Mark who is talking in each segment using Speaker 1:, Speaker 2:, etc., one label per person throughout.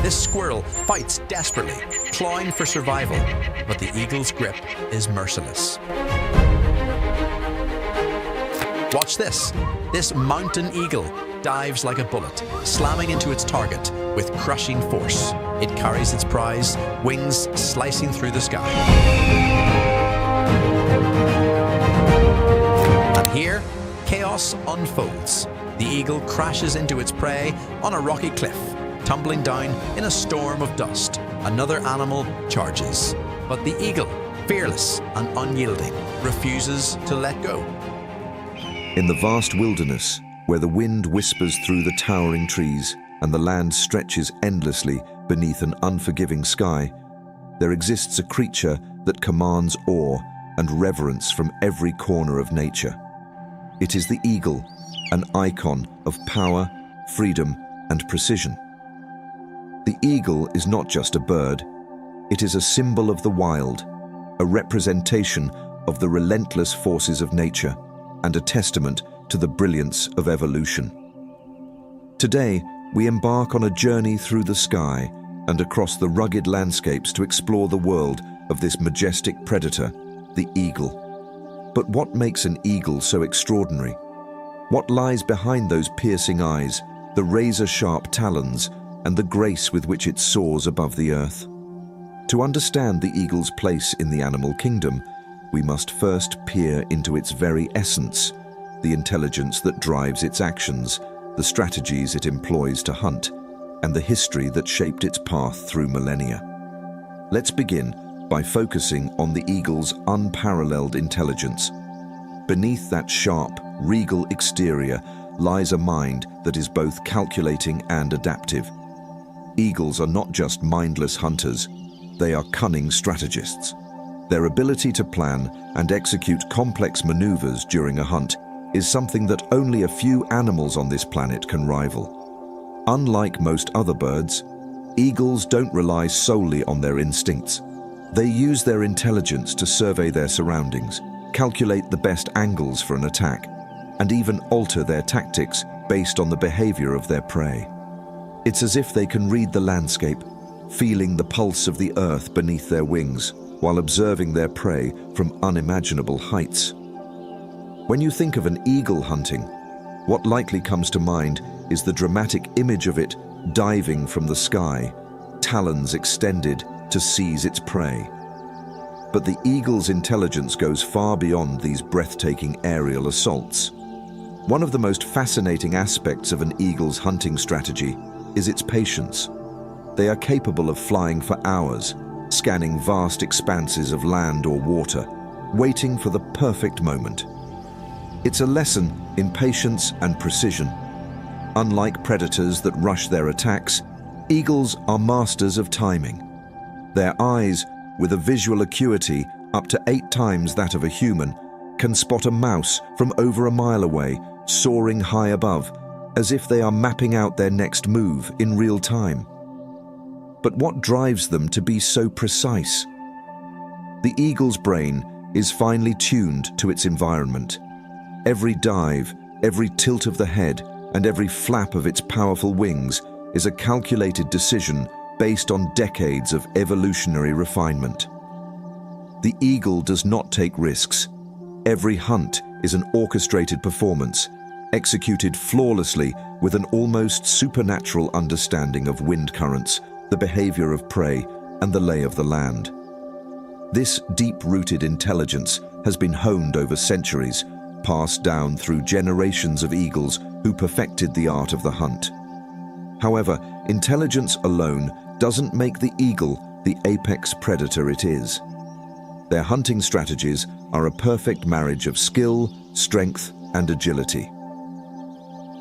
Speaker 1: This squirrel fights desperately, clawing for survival, but the eagle's grip is merciless. Watch this. This mountain eagle dives like a bullet, slamming into its target with crushing force. It carries its prize, wings slicing through the sky. And here, chaos unfolds. The eagle crashes into its prey on a rocky cliff, tumbling down in a storm of dust. Another animal charges, but the eagle, fearless and unyielding, refuses to let go.
Speaker 2: In the vast wilderness, where the wind whispers through the towering trees and the land stretches endlessly beneath an unforgiving sky, there exists a creature that commands awe and reverence from every corner of nature. It is the eagle, an icon of power, freedom, and precision. The eagle is not just a bird, it is a symbol of the wild, a representation of the relentless forces of nature, and a testament to the brilliance of evolution. Today, we embark on a journey through the sky and across the rugged landscapes to explore the world of this majestic predator, the eagle. But what makes an eagle so extraordinary? What lies behind those piercing eyes, the razor-sharp talons, and the grace with which it soars above the earth? To understand the eagle's place in the animal kingdom, we must first peer into its very essence, the intelligence that drives its actions, the strategies it employs to hunt, and the history that shaped its path through millennia. Let's begin by focusing on the eagle's unparalleled intelligence. Beneath that sharp, regal exterior lies a mind that is both calculating and adaptive. Eagles are not just mindless hunters, they are cunning strategists. Their ability to plan and execute complex maneuvers during a hunt is something that only a few animals on this planet can rival. Unlike most other birds, eagles don't rely solely on their instincts. They use their intelligence to survey their surroundings, calculate the best angles for an attack, and even alter their tactics based on the behavior of their prey. It's as if they can read the landscape, feeling the pulse of the earth beneath their wings, while observing their prey from unimaginable heights. When you think of an eagle hunting, what likely comes to mind is the dramatic image of it diving from the sky, talons extended to seize its prey. But the eagle's intelligence goes far beyond these breathtaking aerial assaults. One of the most fascinating aspects of an eagle's hunting strategy is its patience. They are capable of flying for hours, scanning vast expanses of land or water, waiting for the perfect moment. It's a lesson in patience and precision. Unlike predators that rush their attacks, eagles are masters of timing. Their eyes, with a visual acuity up to 8 times that of a human, can spot a mouse from over a mile away, soaring high above, as if they are mapping out their next move in real time. But what drives them to be so precise? The eagle's brain is finely tuned to its environment. Every dive, every tilt of the head, and every flap of its powerful wings is a calculated decision based on decades of evolutionary refinement. The eagle does not take risks. Every hunt is an orchestrated performance, executed flawlessly with an almost supernatural understanding of wind currents, the behavior of prey, and the lay of the land. This deep-rooted intelligence has been honed over centuries, passed down through generations of eagles who perfected the art of the hunt. However, intelligence alone doesn't make the eagle the apex predator it is. Their hunting strategies are a perfect marriage of skill, strength, and agility.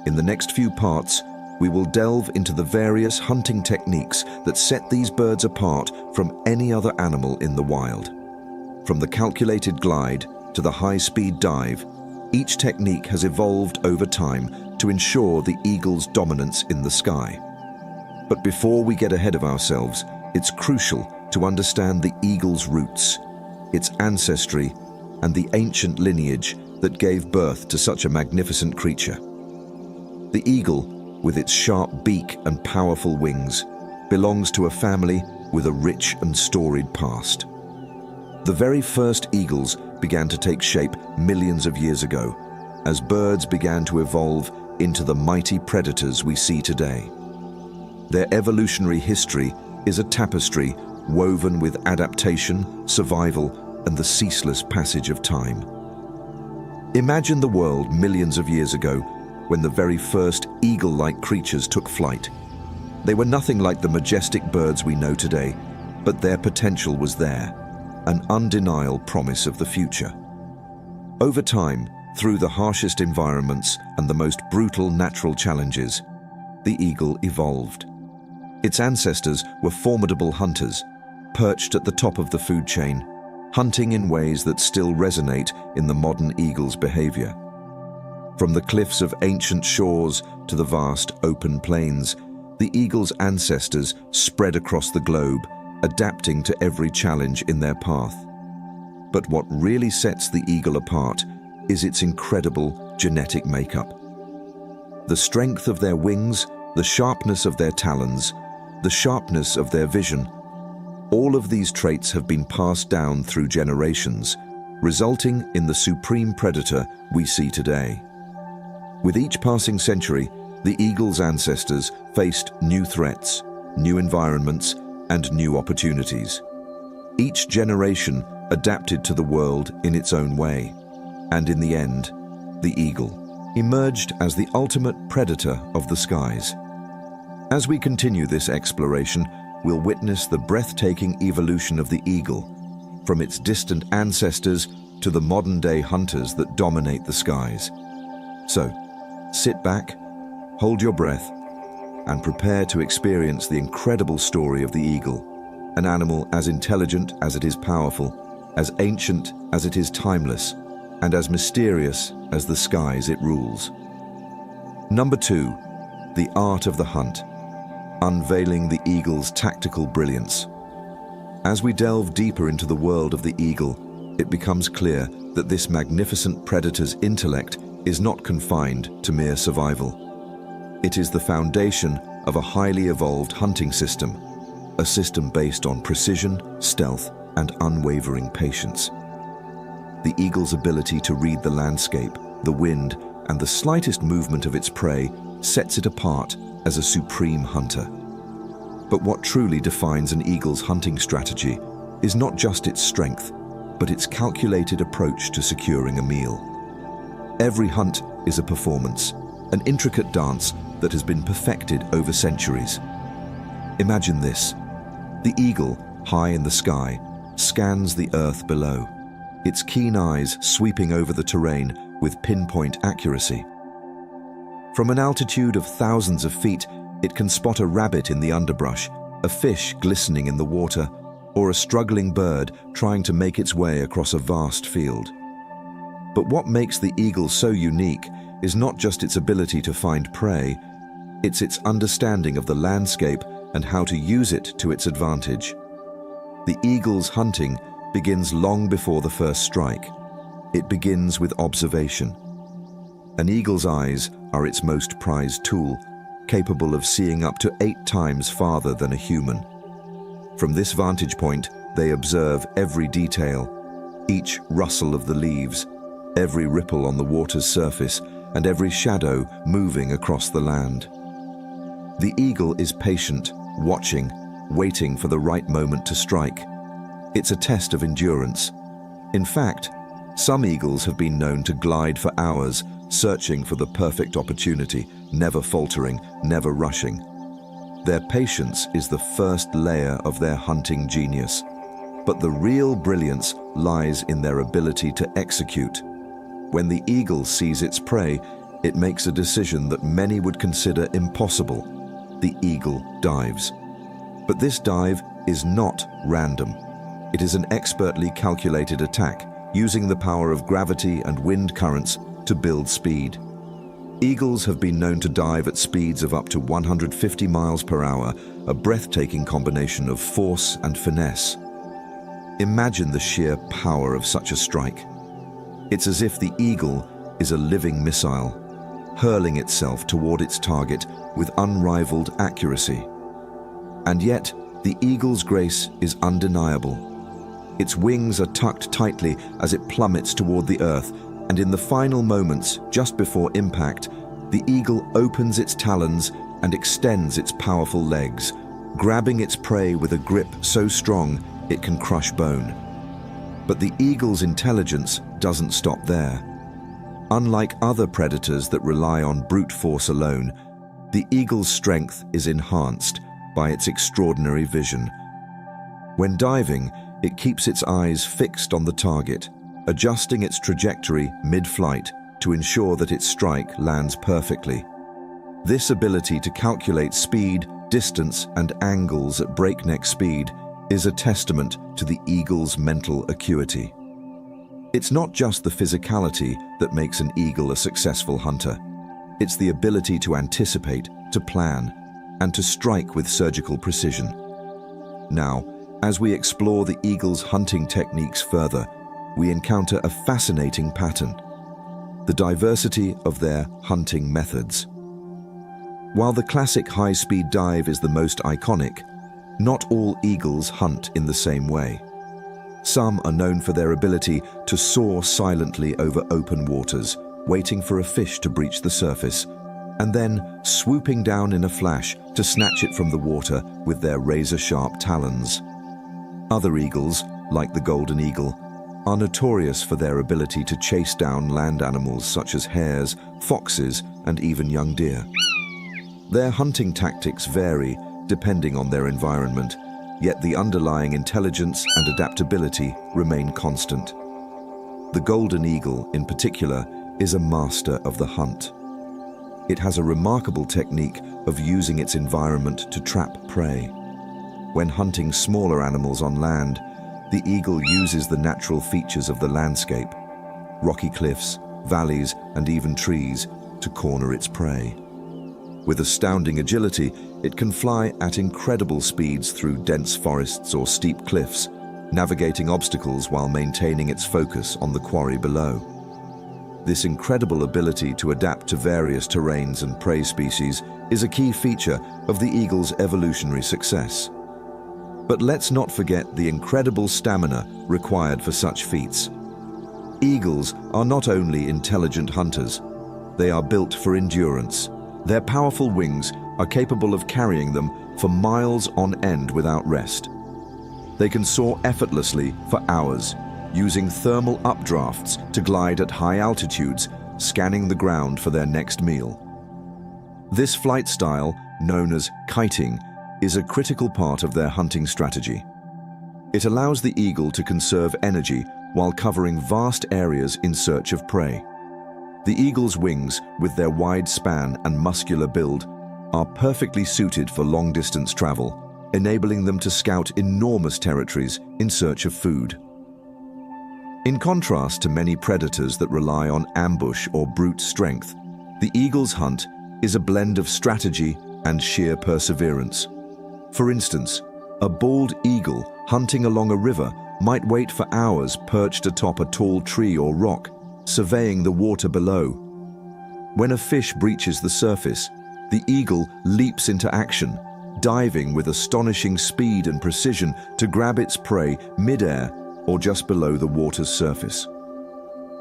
Speaker 2: In the next few parts, we will delve into the various hunting techniques that set these birds apart from any other animal in the wild. From the calculated glide to the high-speed dive, each technique has evolved over time to ensure the eagle's dominance in the sky. But before we get ahead of ourselves, it's crucial to understand the eagle's roots, its ancestry, and the ancient lineage that gave birth to such a magnificent creature. The eagle, with its sharp beak and powerful wings, belongs to a family with a rich and storied past. The very first eagles began to take shape millions of years ago, as birds began to evolve into the mighty predators we see today. Their evolutionary history is a tapestry woven with adaptation, survival, and the ceaseless passage of time. Imagine the world millions of years ago when the very first eagle-like creatures took flight. They were nothing like the majestic birds we know today, but their potential was there, an undeniable promise of the future. Over time, through the harshest environments and the most brutal natural challenges, the eagle evolved. Its ancestors were formidable hunters, perched at the top of the food chain, hunting in ways that still resonate in the modern eagle's behavior. From the cliffs of ancient shores to the vast open plains, the eagle's ancestors spread across the globe, adapting to every challenge in their path. But what really sets the eagle apart is its incredible genetic makeup. The strength of their wings, the sharpness of their talons, the sharpness of their vision, all of these traits have been passed down through generations, resulting in the supreme predator we see today. With each passing century, the eagle's ancestors faced new threats, new environments, and new opportunities. Each generation adapted to the world in its own way, and in the end, the eagle emerged as the ultimate predator of the skies. As we continue this exploration, we'll witness the breathtaking evolution of the eagle, from its distant ancestors to the modern-day hunters that dominate the skies. So, sit back, hold your breath, and prepare to experience the incredible story of the eagle, an animal as intelligent as it is powerful, as ancient as it is timeless, and as mysterious as the skies it rules. Number 2, the art of the hunt, unveiling the eagle's tactical brilliance. As we delve deeper into the world of the eagle, it becomes clear that this magnificent predator's intellect is not confined to mere survival. It is the foundation of a highly evolved hunting system, a system based on precision, stealth, and unwavering patience. The eagle's ability to read the landscape, the wind, and the slightest movement of its prey sets it apart as a supreme hunter. But what truly defines an eagle's hunting strategy is not just its strength, but its calculated approach to securing a meal. Every hunt is a performance, an intricate dance that has been perfected over centuries. Imagine this: the eagle, high in the sky, scans the earth below, its keen eyes sweeping over the terrain with pinpoint accuracy. From an altitude of thousands of feet, it can spot a rabbit in the underbrush, a fish glistening in the water, or a struggling bird trying to make its way across a vast field. But what makes the eagle so unique is not just its ability to find prey, it's its understanding of the landscape and how to use it to its advantage. The eagle's hunting begins long before the first strike. It begins with observation. An eagle's eyes are its most prized tool, capable of seeing up to 8 times farther than a human. From this vantage point, they observe every detail, each rustle of the leaves, every ripple on the water's surface, and every shadow moving across the land. The eagle is patient, watching, waiting for the right moment to strike. It's a test of endurance. In fact, some eagles have been known to glide for hours, searching for the perfect opportunity, never faltering, never rushing. Their patience is the first layer of their hunting genius. But the real brilliance lies in their ability to execute. When the eagle sees its prey, it makes a decision that many would consider impossible. The eagle dives. But this dive is not random. It is an expertly calculated attack, using the power of gravity and wind currents to build speed. Eagles have been known to dive at speeds of up to 150 miles per hour, a breathtaking combination of force and finesse. Imagine the sheer power of such a strike. It's as if the eagle is a living missile, hurling itself toward its target with unrivaled accuracy. And yet, the eagle's grace is undeniable. Its wings are tucked tightly as it plummets toward the earth, and in the final moments, just before impact, the eagle opens its talons and extends its powerful legs, grabbing its prey with a grip so strong it can crush bone. But the eagle's intelligence doesn't stop there. Unlike other predators that rely on brute force alone, the eagle's strength is enhanced by its extraordinary vision. When diving, it keeps its eyes fixed on the target, adjusting its trajectory mid-flight to ensure that its strike lands perfectly. This ability to calculate speed, distance, and angles at breakneck speed is a testament to the eagle's mental acuity. It's not just the physicality that makes an eagle a successful hunter. It's the ability to anticipate, to plan, and to strike with surgical precision. Now, as we explore the eagle's hunting techniques further, we encounter a fascinating pattern: the diversity of their hunting methods. While the classic high-speed dive is the most iconic, not all eagles hunt in the same way. Some are known for their ability to soar silently over open waters, waiting for a fish to breach the surface, and then swooping down in a flash to snatch it from the water with their razor-sharp talons. Other eagles, like the golden eagle, are notorious for their ability to chase down land animals such as hares, foxes, and even young deer. Their hunting tactics vary depending on their environment, yet the underlying intelligence and adaptability remain constant. The golden eagle, in particular, is a master of the hunt. It has a remarkable technique of using its environment to trap prey. When hunting smaller animals on land, the eagle uses the natural features of the landscape, rocky cliffs, valleys, and even trees, to corner its prey. With astounding agility, it can fly at incredible speeds through dense forests or steep cliffs, navigating obstacles while maintaining its focus on the quarry below. This incredible ability to adapt to various terrains and prey species is a key feature of the eagle's evolutionary success. But let's not forget the incredible stamina required for such feats. Eagles are not only intelligent hunters, they are built for endurance. Their powerful wings are capable of carrying them for miles on end without rest. They can soar effortlessly for hours, using thermal updrafts to glide at high altitudes, scanning the ground for their next meal. This flight style, known as kiting, is a critical part of their hunting strategy. It allows the eagle to conserve energy while covering vast areas in search of prey. The eagle's wings, with their wide span and muscular build, are perfectly suited for long-distance travel, enabling them to scout enormous territories in search of food. In contrast to many predators that rely on ambush or brute strength, the eagle's hunt is a blend of strategy and sheer perseverance. For instance, a bald eagle hunting along a river might wait for hours perched atop a tall tree or rock, surveying the water below. When a fish breaches the surface, the eagle leaps into action, diving with astonishing speed and precision to grab its prey mid-air or just below the water's surface.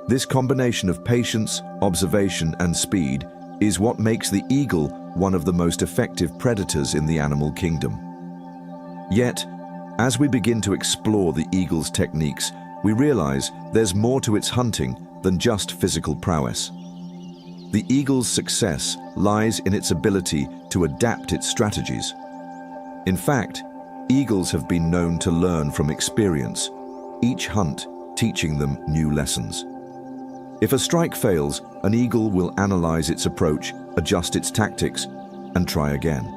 Speaker 2: This combination of patience, observation, and speed is what makes the eagle one of the most effective predators in the animal kingdom. Yet, as we begin to explore the eagle's techniques, we realize there's more to its hunting than just physical prowess. The eagle's success lies in its ability to adapt its strategies. In fact, eagles have been known to learn from experience, each hunt teaching them new lessons. If a strike fails, an eagle will analyze its approach, adjust its tactics, and try again.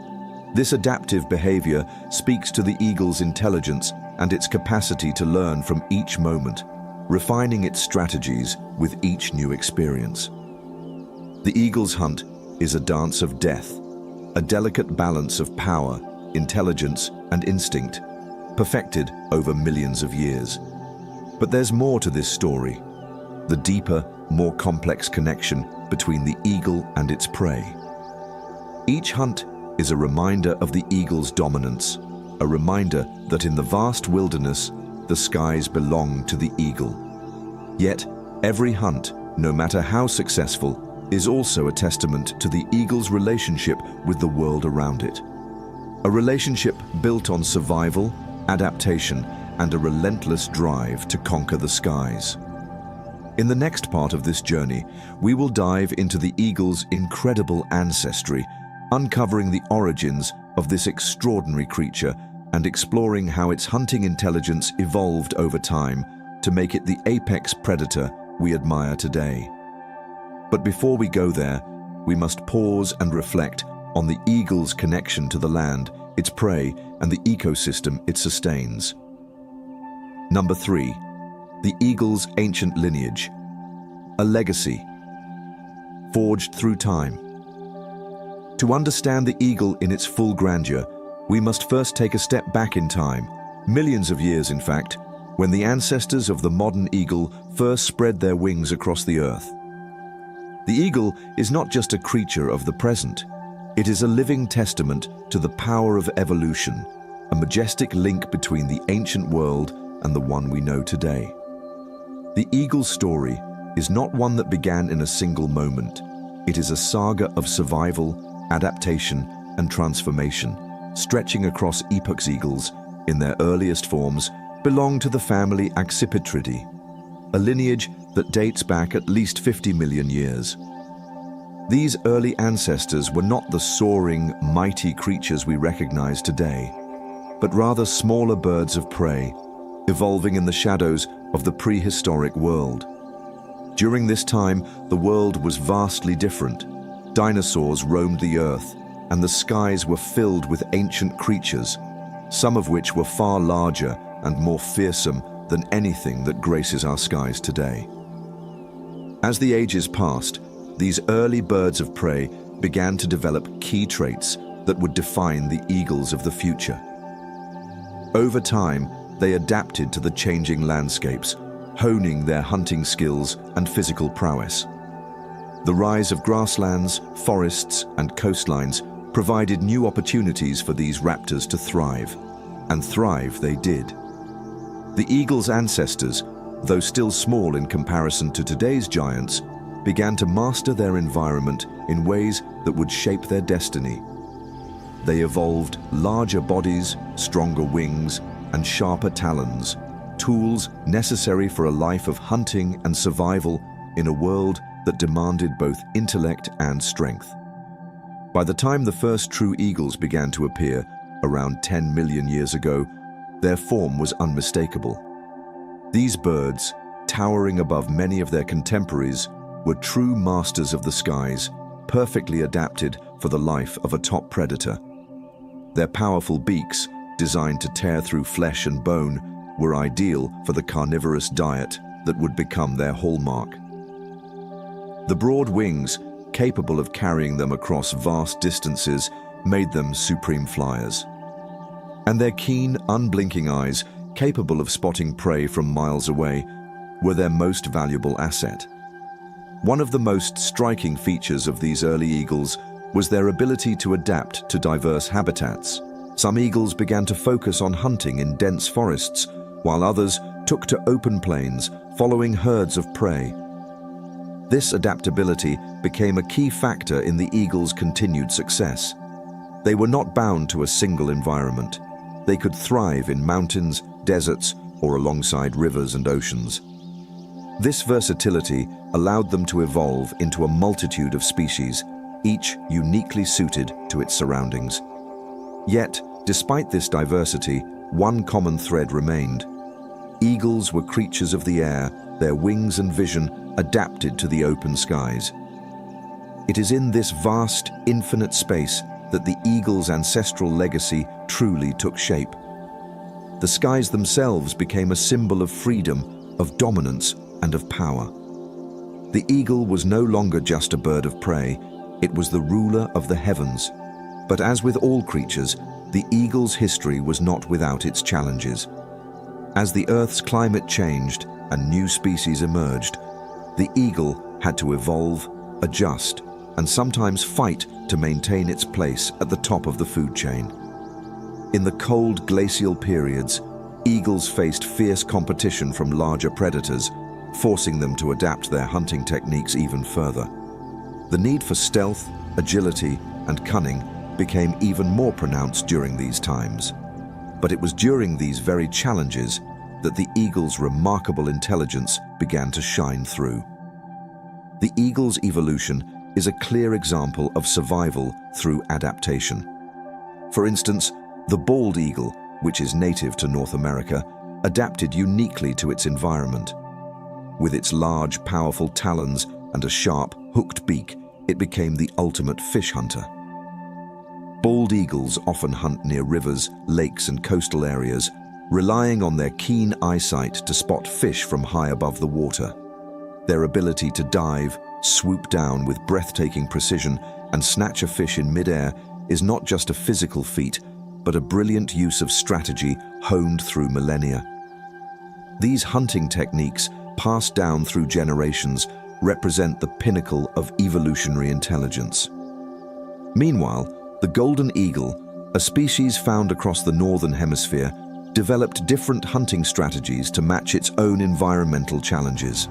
Speaker 2: This adaptive behavior speaks to the eagle's intelligence and its capacity to learn from each moment, refining its strategies with each new experience. The eagle's hunt is a dance of death, a delicate balance of power, intelligence, and instinct, perfected over millions of years. But there's more to this story: the deeper, more complex connection between the eagle and its prey. Each hunt is a reminder of the eagle's dominance, a reminder that in the vast wilderness, the skies belong to the eagle. Yet, every hunt, no matter how successful, is also a testament to the eagle's relationship with the world around it. A relationship built on survival, adaptation, and a relentless drive to conquer the skies. In the next part of this journey, we will dive into the eagle's incredible ancestry, uncovering the origins of this extraordinary creature and exploring how its hunting intelligence evolved over time to make it the apex predator we admire today. But before we go there, we must pause and reflect on the eagle's connection to the land, its prey, and the ecosystem it sustains. Number 3. The eagle's ancient lineage. A legacy forged through time. To understand the eagle in its full grandeur, we must first take a step back in time, millions of years in fact, when the ancestors of the modern eagle first spread their wings across the earth. The eagle is not just a creature of the present, it is a living testament to the power of evolution, a majestic link between the ancient world and the one we know today. The eagle's story is not one that began in a single moment. It is a saga of survival, adaptation, and transformation, stretching across epochs. Eagles, in their earliest forms, belong to the family Accipitridae, a lineage that dates back at least 50 million years. These early ancestors were not the soaring, mighty creatures we recognize today, but rather smaller birds of prey, evolving in the shadows of the prehistoric world. During this time, the world was vastly different. Dinosaurs roamed the earth, and the skies were filled with ancient creatures, some of which were far larger and more fearsome than anything that graces our skies today. As the ages passed, these early birds of prey began to develop key traits that would define the eagles of the future. Over time, they adapted to the changing landscapes, honing their hunting skills and physical prowess. The rise of grasslands, forests, and coastlines provided new opportunities for these raptors to thrive, and thrive they did. The eagle's ancestors, though still small in comparison to today's giants, began to master their environment in ways that would shape their destiny. They evolved larger bodies, stronger wings, and sharper talons, tools necessary for a life of hunting and survival in a world that demanded both intellect and strength. By the time the first true eagles began to appear, around 10 million years ago, their form was unmistakable. These birds, towering above many of their contemporaries, were true masters of the skies, perfectly adapted for the life of a top predator. Their powerful beaks, designed to tear through flesh and bone, were ideal for the carnivorous diet that would become their hallmark. The broad wings, capable of carrying them across vast distances, made them supreme flyers. And their keen, unblinking eyes, capable of spotting prey from miles away, were their most valuable asset. One of the most striking features of these early eagles was their ability to adapt to diverse habitats. Some eagles began to focus on hunting in dense forests, while others took to open plains, following herds of prey. This adaptability became a key factor in the eagle's continued success. They were not bound to a single environment. They could thrive in mountains, deserts, or alongside rivers and oceans. This versatility allowed them to evolve into a multitude of species, each uniquely suited to its surroundings. Yet, despite this diversity, one common thread remained. Eagles were creatures of the air, their wings and vision adapted to the open skies. It is in this vast, infinite space that the eagle's ancestral legacy truly took shape. The skies themselves became a symbol of freedom, of dominance, and of power. The eagle was no longer just a bird of prey, it was the ruler of the heavens. But as with all creatures, the eagle's history was not without its challenges. As the Earth's climate changed and new species emerged, the eagle had to evolve, adjust, and sometimes fight to maintain its place at the top of the food chain. In the cold glacial periods, eagles faced fierce competition from larger predators, forcing them to adapt their hunting techniques even further. The need for stealth, agility, and cunning became even more pronounced during these times. But it was during these very challenges that the eagle's remarkable intelligence began to shine through. The eagle's evolution is a clear example of survival through adaptation. For instance, the bald eagle, which is native to North America, adapted uniquely to its environment. With its large, powerful talons and a sharp, hooked beak, it became the ultimate fish hunter. Bald eagles often hunt near rivers, lakes, and coastal areas, relying on their keen eyesight to spot fish from high above the water. Their ability to dive, swoop down with breathtaking precision, and snatch a fish in midair is not just a physical feat, but a brilliant use of strategy honed through millennia. These hunting techniques, passed down through generations, represent the pinnacle of evolutionary intelligence. Meanwhile, the golden eagle, a species found across the northern hemisphere, developed different hunting strategies to match its own environmental challenges.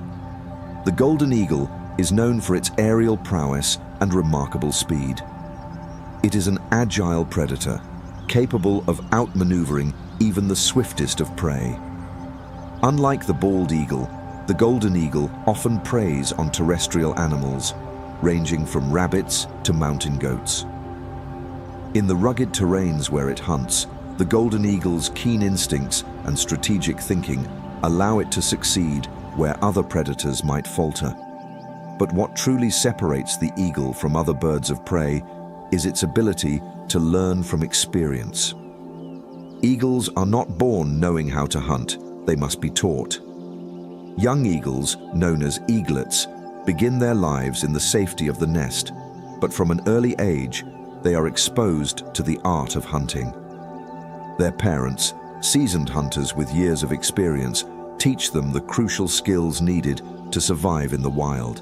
Speaker 2: The golden eagle is known for its aerial prowess and remarkable speed. It is an agile predator, capable of outmaneuvering even the swiftest of prey. Unlike the bald eagle, the golden eagle often preys on terrestrial animals, ranging from rabbits to mountain goats. In the rugged terrains where it hunts, the golden eagle's keen instincts and strategic thinking allow it to succeed where other predators might falter. But what truly separates the eagle from other birds of prey is its ability to learn from experience. Eagles are not born knowing how to hunt, they must be taught. Young eagles, known as eaglets, begin their lives in the safety of the nest, but from an early age, they are exposed to the art of hunting. Their parents, seasoned hunters with years of experience, teach them the crucial skills needed to survive in the wild.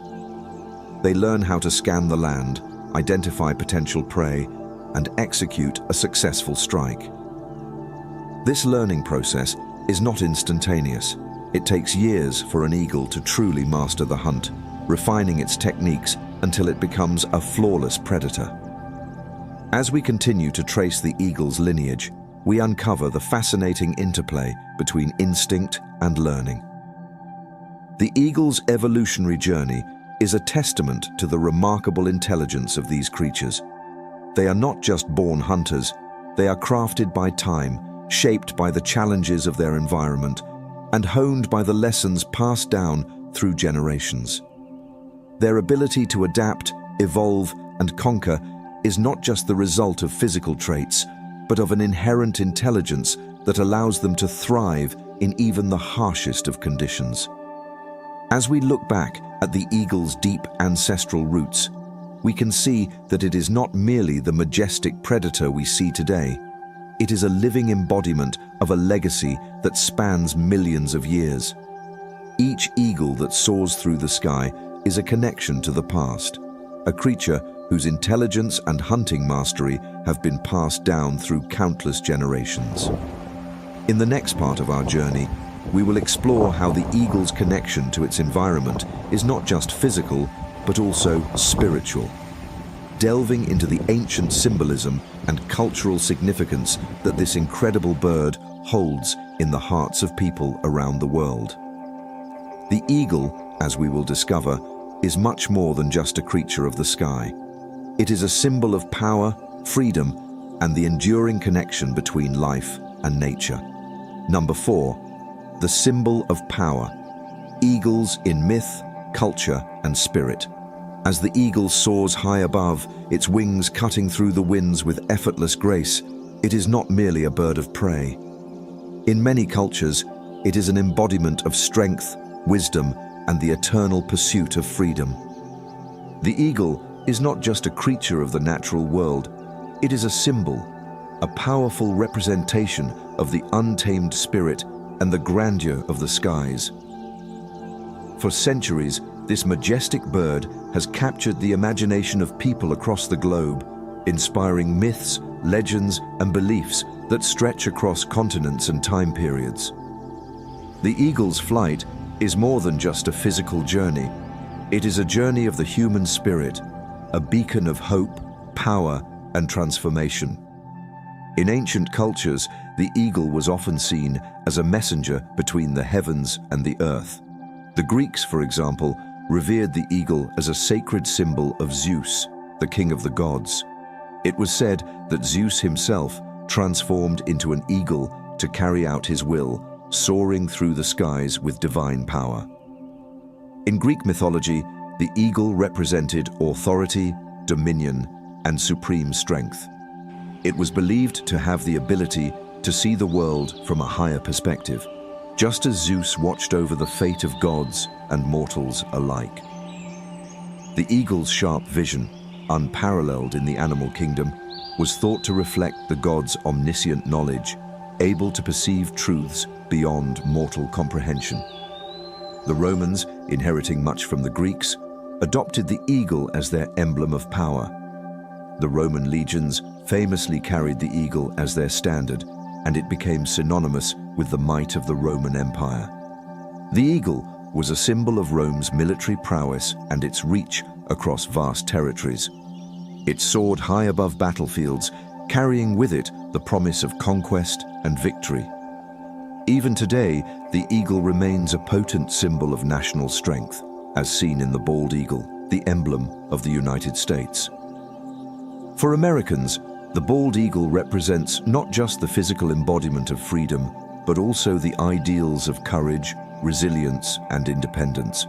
Speaker 2: They learn how to scan the land, identify potential prey, and execute a successful strike. This learning process is not instantaneous. It takes years for an eagle to truly master the hunt, refining its techniques until it becomes a flawless predator. As we continue to trace the eagle's lineage, we uncover the fascinating interplay between instinct and learning. The eagle's evolutionary journey is a testament to the remarkable intelligence of these creatures. They are not just born hunters, they are crafted by time, shaped by the challenges of their environment, and honed by the lessons passed down through generations. Their ability to adapt, evolve, and conquer is not just the result of physical traits, but of an inherent intelligence that allows them to thrive in even the harshest of conditions. As we look back at the eagle's deep ancestral roots, we can see that it is not merely the majestic predator we see today. It is a living embodiment of a legacy that spans millions of years. Each eagle that soars through the sky is a connection to the past, a creature whose intelligence and hunting mastery have been passed down through countless generations. In the next part of our journey, we will explore how the eagle's connection to its environment is not just physical, but also spiritual, delving into the ancient symbolism and cultural significance that this incredible bird holds in the hearts of people around the world. The eagle, as we will discover, is much more than just a creature of the sky. It is a symbol of power, freedom, and the enduring connection between life and nature. Number 4, the symbol of power. Eagles in myth, culture, and spirit. As the eagle soars high above, its wings cutting through the winds with effortless grace, it is not merely a bird of prey. In many cultures, it is an embodiment of strength, wisdom, and the eternal pursuit of freedom. The eagle is not just a creature of the natural world, it is a symbol, a powerful representation of the untamed spirit and the grandeur of the skies. For centuries, This majestic bird has captured the imagination of people across the globe, inspiring myths, legends, and beliefs that stretch across continents and time periods. The eagle's flight is more than just a physical journey. It is a journey of the human spirit, a beacon of hope, power, and transformation. In ancient cultures, the eagle was often seen as a messenger between the heavens and the earth. The Greeks, for example, revered the eagle as a sacred symbol of Zeus, the king of the gods. It was said that Zeus himself transformed into an eagle to carry out his will, soaring through the skies with divine power. In Greek mythology, the eagle represented authority, dominion, and supreme strength. It was believed to have the ability to see the world from a higher perspective, just as Zeus watched over the fate of gods and mortals alike. The eagle's sharp vision, unparalleled in the animal kingdom, was thought to reflect the god's omniscient knowledge, able to perceive truths beyond mortal comprehension. The Romans, inheriting much from the Greeks, adopted the eagle as their emblem of power. The Roman legions famously carried the eagle as their standard, and it became synonymous with the might of the Roman Empire. The eagle was a symbol of Rome's military prowess and its reach across vast territories. It soared high above battlefields, carrying with it the promise of conquest and victory. Even today, the eagle remains a potent symbol of national strength, as seen in the bald eagle, the emblem of the United States. For Americans, the bald eagle represents not just the physical embodiment of freedom, but also the ideals of courage, resilience, and independence.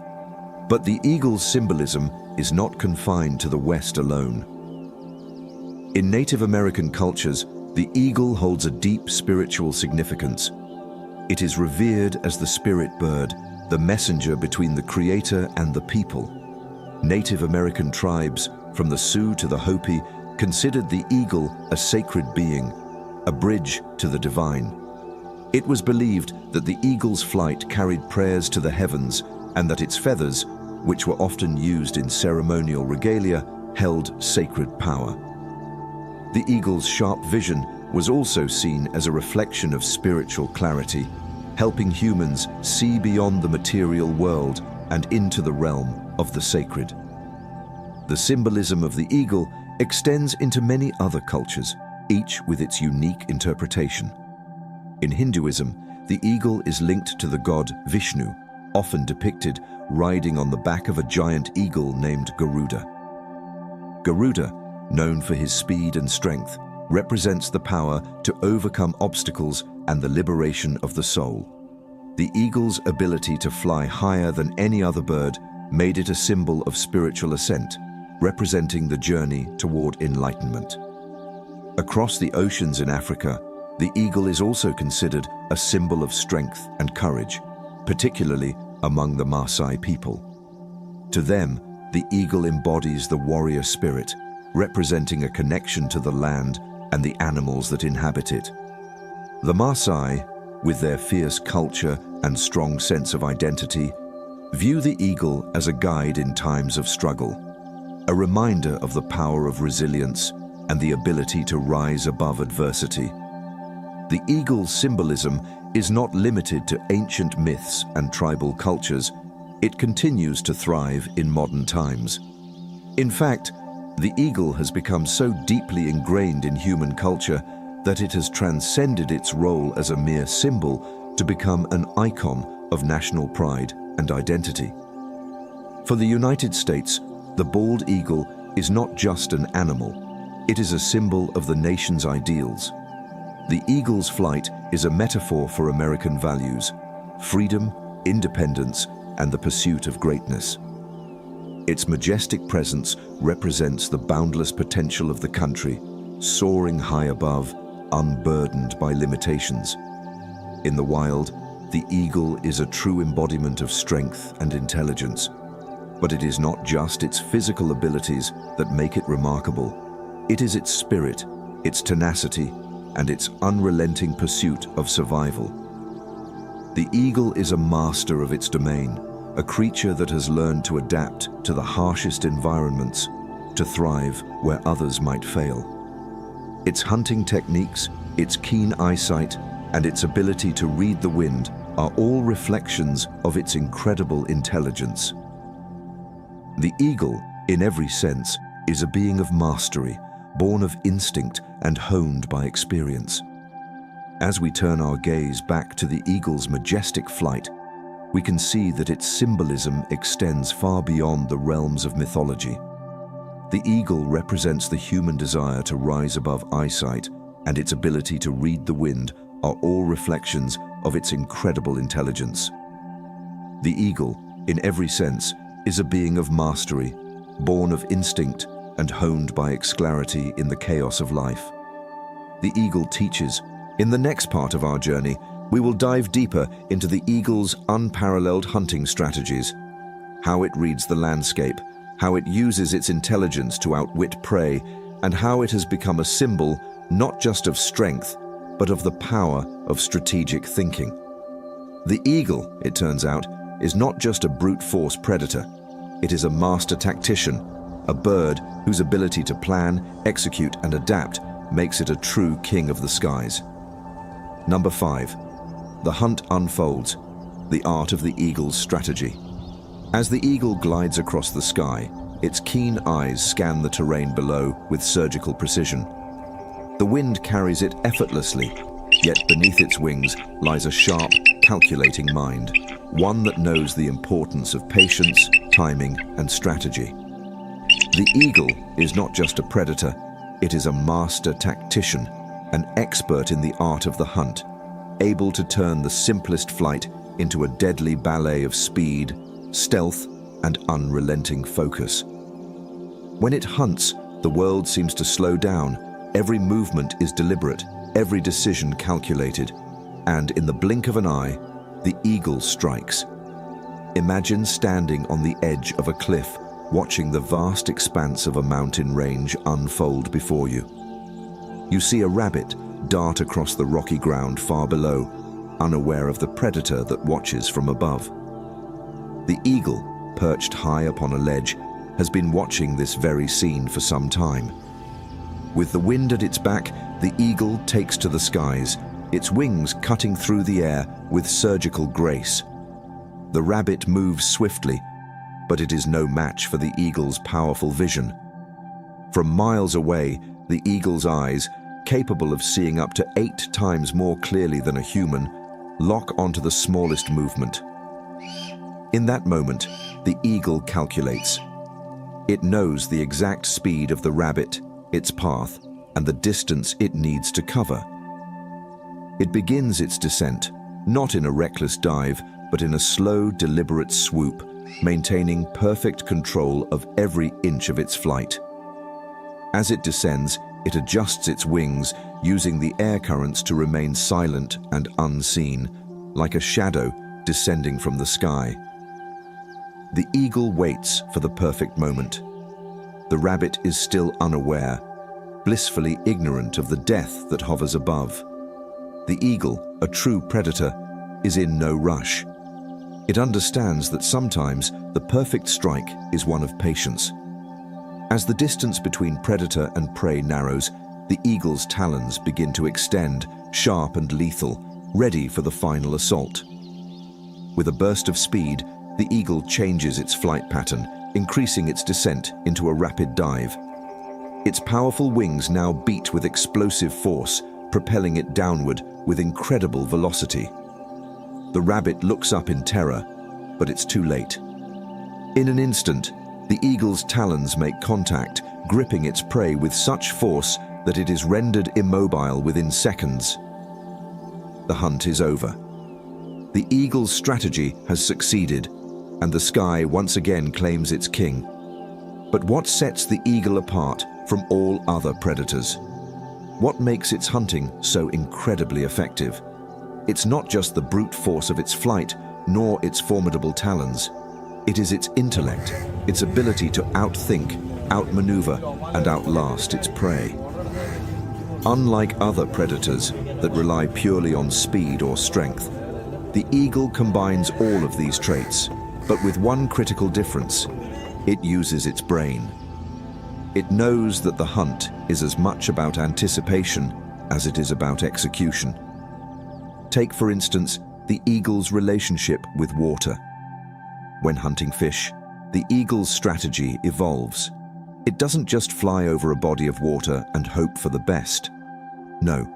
Speaker 2: But the eagle's symbolism is not confined to the West alone. In Native American cultures, the eagle holds a deep spiritual significance. It is revered as the spirit bird, the messenger between the Creator and the people. Native American tribes, from the Sioux to the Hopi, considered the eagle a sacred being, a bridge to the divine. It was believed that the eagle's flight carried prayers to the heavens and that its feathers, which were often used in ceremonial regalia, held sacred power. The eagle's sharp vision was also seen as a reflection of spiritual clarity, helping humans see beyond the material world and into the realm of the sacred. The symbolism of the eagle extends into many other cultures, each with its unique interpretation. In Hinduism, the eagle is linked to the god Vishnu, often depicted riding on the back of a giant eagle named Garuda. Garuda, known for his speed and strength, represents the power to overcome obstacles and the liberation of the soul. The eagle's ability to fly higher than any other bird made it a symbol of spiritual ascent, representing the journey toward enlightenment. Across the oceans in Africa, the eagle is also considered a symbol of strength and courage, particularly among the Maasai people. To them, the eagle embodies the warrior spirit, representing a connection to the land and the animals that inhabit it. The Maasai, with their fierce culture and strong sense of identity, view the eagle as a guide in times of struggle, a reminder of the power of resilience and the ability to rise above adversity. The eagle's symbolism is not limited to ancient myths and tribal cultures. It continues to thrive in modern times. In fact, the eagle has become so deeply ingrained in human culture that it has transcended its role as a mere symbol to become an icon of national pride and identity. For the United States, the bald eagle is not just an animal, it is a symbol of the nation's ideals. The eagle's flight is a metaphor for American values, freedom, independence, and the pursuit of greatness. Its majestic presence represents the boundless potential of the country, soaring high above, unburdened by limitations. In the wild, the eagle is a true embodiment of strength and intelligence. But it is not just its physical abilities that make it remarkable. It is its spirit, its tenacity, and its unrelenting pursuit of survival. The eagle is a master of its domain, a creature that has learned to adapt to the harshest environments, to thrive where others might fail. Its hunting techniques, its keen eyesight, and its ability to read the wind are all reflections of its incredible intelligence. The eagle, in every sense, is a being of mastery, born of instinct and honed by experience. As we turn our gaze back to the eagle's majestic flight, we can see that its symbolism extends far beyond the realms of mythology. The eagle represents the human desire to rise above eyesight, and its ability to read the wind are all reflections of its incredible intelligence. The eagle, in every sense, is a being of mastery, born of instinct and honed by clarity in the chaos of life. The eagle teaches. In the next part of our journey, we will dive deeper into the eagle's unparalleled hunting strategies, how it reads the landscape, how it uses its intelligence to outwit prey, and how it has become a symbol not just of strength, but of the power of strategic thinking. The eagle, it turns out, is not just a brute force predator. It is a master tactician, a bird whose ability to plan, execute, and adapt makes it a true king of the skies. Number 5. The hunt unfolds, the art of the eagle's strategy. As the eagle glides across the sky, its keen eyes scan the terrain below with surgical precision. The wind carries it effortlessly, yet beneath its wings lies a sharp, calculating mind, one that knows the importance of patience, timing, and strategy. The eagle is not just a predator, it is a master tactician, an expert in the art of the hunt, able to turn the simplest flight into a deadly ballet of speed, stealth, and unrelenting focus. When it hunts, the world seems to slow down. Every movement is deliberate, every decision calculated, and in the blink of an eye, the eagle strikes. Imagine standing on the edge of a cliff, watching the vast expanse of a mountain range unfold before you. You see a rabbit dart across the rocky ground far below, unaware of the predator that watches from above. The eagle, perched high upon a ledge, has been watching this very scene for some time. With the wind at its back, the eagle takes to the skies, its wings cutting through the air with surgical grace. The rabbit moves swiftly, but it is no match for the eagle's powerful vision. From miles away, the eagle's eyes, capable of seeing up to 8 times more clearly than a human, lock onto the smallest movement. In that moment, the eagle calculates. It knows the exact speed of the rabbit, its path, and the distance it needs to cover. It begins its descent, not in a reckless dive, but in a slow, deliberate swoop, maintaining perfect control of every inch of its flight. As it descends, it adjusts its wings, using the air currents to remain silent and unseen, like a shadow descending from the sky. The eagle waits for the perfect moment. The rabbit is still unaware, blissfully ignorant of the death that hovers above. The eagle, a true predator, is in no rush. It understands that sometimes the perfect strike is one of patience. As the distance between predator and prey narrows, the eagle's talons begin to extend, sharp and lethal, ready for the final assault. With a burst of speed, the eagle changes its flight pattern, increasing its descent into a rapid dive. Its powerful wings now beat with explosive force, propelling it downward with incredible velocity. The rabbit looks up in terror, but it's too late. In an instant, the eagle's talons make contact, gripping its prey with such force that it is rendered immobile within seconds. The hunt is over. The eagle's strategy has succeeded, and the sky once again claims its king. But what sets the eagle apart from all other predators? What makes its hunting so incredibly effective? It's not just the brute force of its flight, nor its formidable talons. It is its intellect, its ability to outthink, outmaneuver, and outlast its prey. Unlike other predators that rely purely on speed or strength, the eagle combines all of these traits. but with one critical difference: it uses its brain. It knows that the hunt is as much about anticipation as it is about execution. Take, for instance, the eagle's relationship with water. When hunting fish, the eagle's strategy evolves. It doesn't just fly over a body of water and hope for the best. No,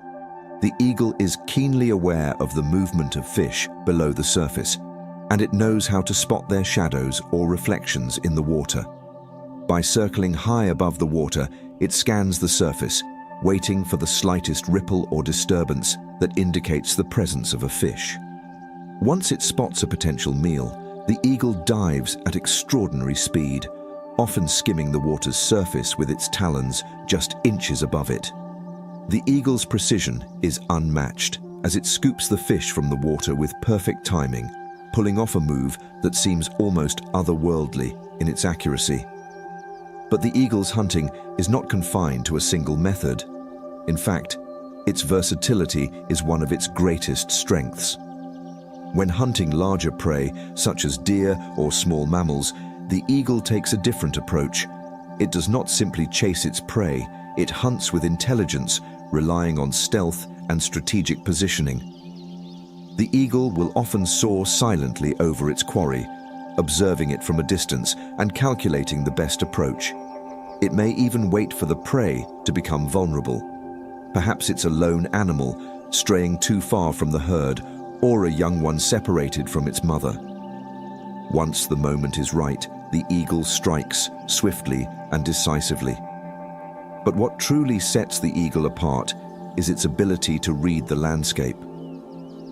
Speaker 2: the eagle is keenly aware of the movement of fish below the surface, and it knows how to spot their shadows or reflections in the water. By circling high above the water, it scans the surface, waiting for the slightest ripple or disturbance that indicates the presence of a fish. Once it spots a potential meal, the eagle dives at extraordinary speed, often skimming the water's surface with its talons just inches above it. The eagle's precision is unmatched as it scoops the fish from the water with perfect timing, pulling off a move that seems almost otherworldly in its accuracy. But the eagle's hunting is not confined to a single method. In fact, its versatility is one of its greatest strengths. When hunting larger prey, such as deer or small mammals, the eagle takes a different approach. It does not simply chase its prey, it hunts with intelligence, relying on stealth and strategic positioning. The eagle will often soar silently over its quarry, observing it from a distance and calculating the best approach. It may even wait for the prey to become vulnerable. Perhaps it's a lone animal straying too far from the herd, or a young one separated from its mother. Once the moment is right, the eagle strikes swiftly and decisively. But what truly sets the eagle apart is its ability to read the landscape.